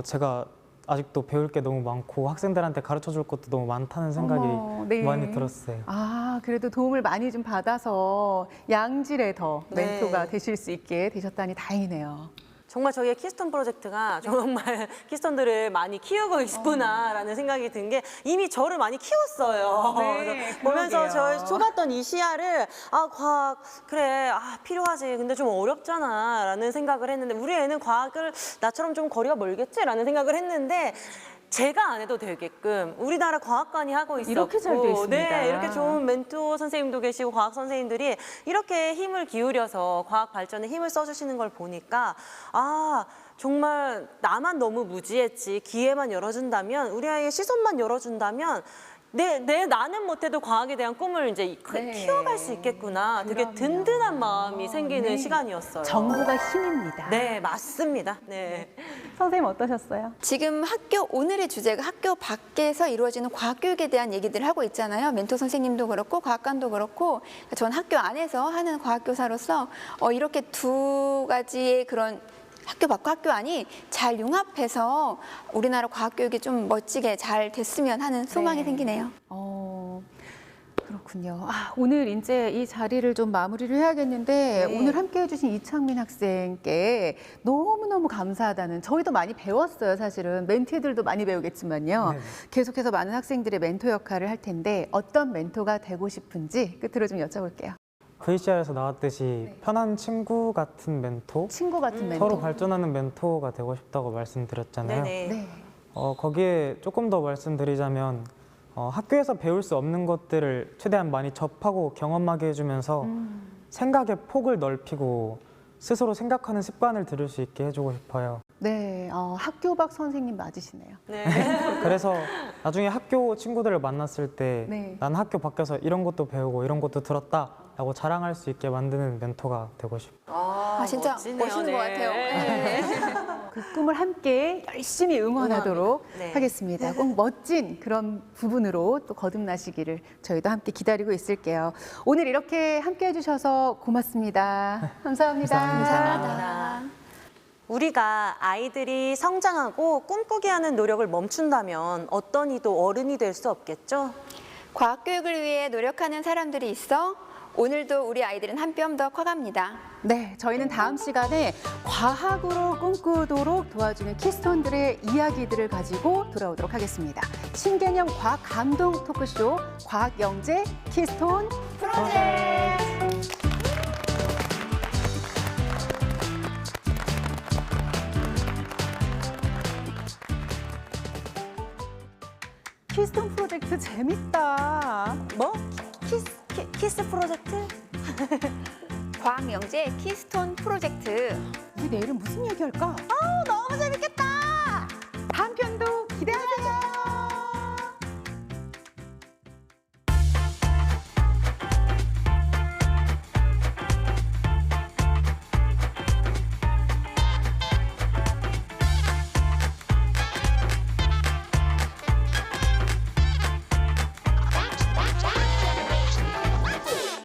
제가 아직도 배울 게 너무 많고 학생들한테 가르쳐 줄 것도 너무 많다는 생각이 어머, 네. 많이 들었어요. 아, 그래도 도움을 많이 좀 받아서 양질의 더 네. 멘토가 되실 수 있게 되셨다니 다행이네요. 정말 저희의 키스톤 프로젝트가 정말 키스톤들을 많이 키우고 있구나라는 생각이 든 게 이미 저를 많이 키웠어요. 네, 그래서 보면서 그러게요. 저 쏟았던 이 시야를 아 과학 그래 필요하지 근데 좀 어렵잖아라는 생각을 했는데 우리 애는 과학을 나처럼 좀 거리가 멀겠지라는 생각을 했는데. 제가 안 해도 되게끔 우리나라 과학관이 하고 있었고 이렇게 잘 돼 있습니다. 네, 이렇게 좋은 멘토 선생님도 계시고 과학 선생님들이 이렇게 힘을 기울여서 과학 발전에 힘을 써주시는 걸 보니까 아 정말 나만 너무 무지했지 기회만 열어준다면 우리 아이의 시선만 열어준다면 나는 못해도 과학에 대한 꿈을 이제 네. 키워갈 수 있겠구나. 되게 그럼요. 든든한 마음이 생기는 네. 시간이었어요. 정보가 힘입니다. 네, 맞습니다. 네. 선생님 어떠셨어요? 지금 오늘의 주제가 학교 밖에서 이루어지는 과학교육에 대한 얘기들을 하고 있잖아요. 멘토 선생님도 그렇고 과학관도 그렇고 전 학교 안에서 하는 과학교사로서 이렇게 두 가지의 그런 학교 밖과 학교 안이 잘 융합해서 우리나라 과학교육이 좀 멋지게 잘 됐으면 하는 소망이 네. 생기네요. 그렇군요. 오늘 이제 이 자리를 좀 마무리를 해야겠는데 네. 오늘 함께해 주신 이창민 학생께 너무너무 감사하다는 저희도 많이 배웠어요. 사실은 멘티들도 많이 배우겠지만요. 네. 계속해서 많은 학생들의 멘토 역할을 할 텐데 어떤 멘토가 되고 싶은지 끝으로 좀 여쭤볼게요. VCR에서 나왔듯이 편한 친구 같은 멘토, 친구 같은 멘토. 서로 발전하는 멘토가 되고 싶다고 말씀드렸잖아요. 네네. 네. 거기에 조금 더 말씀드리자면 학교에서 배울 수 없는 것들을 최대한 많이 접하고 경험하게 해주면서 생각의 폭을 넓히고 스스로 생각하는 습관을 들일 수 있게 해주고 싶어요. 네, 학교 박 선생님 맞으시네요. 네. 그래서 나중에 학교 친구들을 만났을 때 네. 난 학교 밖에서 이런 것도 배우고 이런 것도 들었다 라고 자랑할 수 있게 만드는 멘토가 되고 싶어요. 진짜 멋지네요. 멋있는 것 같아요. 네. 그 꿈을 함께 열심히 응원하도록 네. 하겠습니다. 꼭 멋진 그런 부분으로 또 거듭나시기를 저희도 함께 기다리고 있을게요. 오늘 이렇게 함께 해주셔서 고맙습니다. 감사합니다. 감사합니다. 우리가 아이들이 성장하고 꿈꾸게 하는 노력을 멈춘다면 어떤 이도 어른이 될 수 없겠죠? 과학교육을 위해 노력하는 사람들이 있어 오늘도 우리 아이들은 한 뼘 더 커갑니다. 네, 저희는 다음 시간에 과학으로 꿈꾸도록 도와주는 키스톤들의 이야기들을 가지고 돌아오도록 하겠습니다. 신개념 과학 감동 토크쇼 과학영재 키스톤 프로젝트. 키스톤 프로젝트 재밌다. 뭐? 키스 프로젝트? 과학 영재 키스톤 프로젝트. 우리 내일은 무슨 얘기할까? 너무 재밌겠다.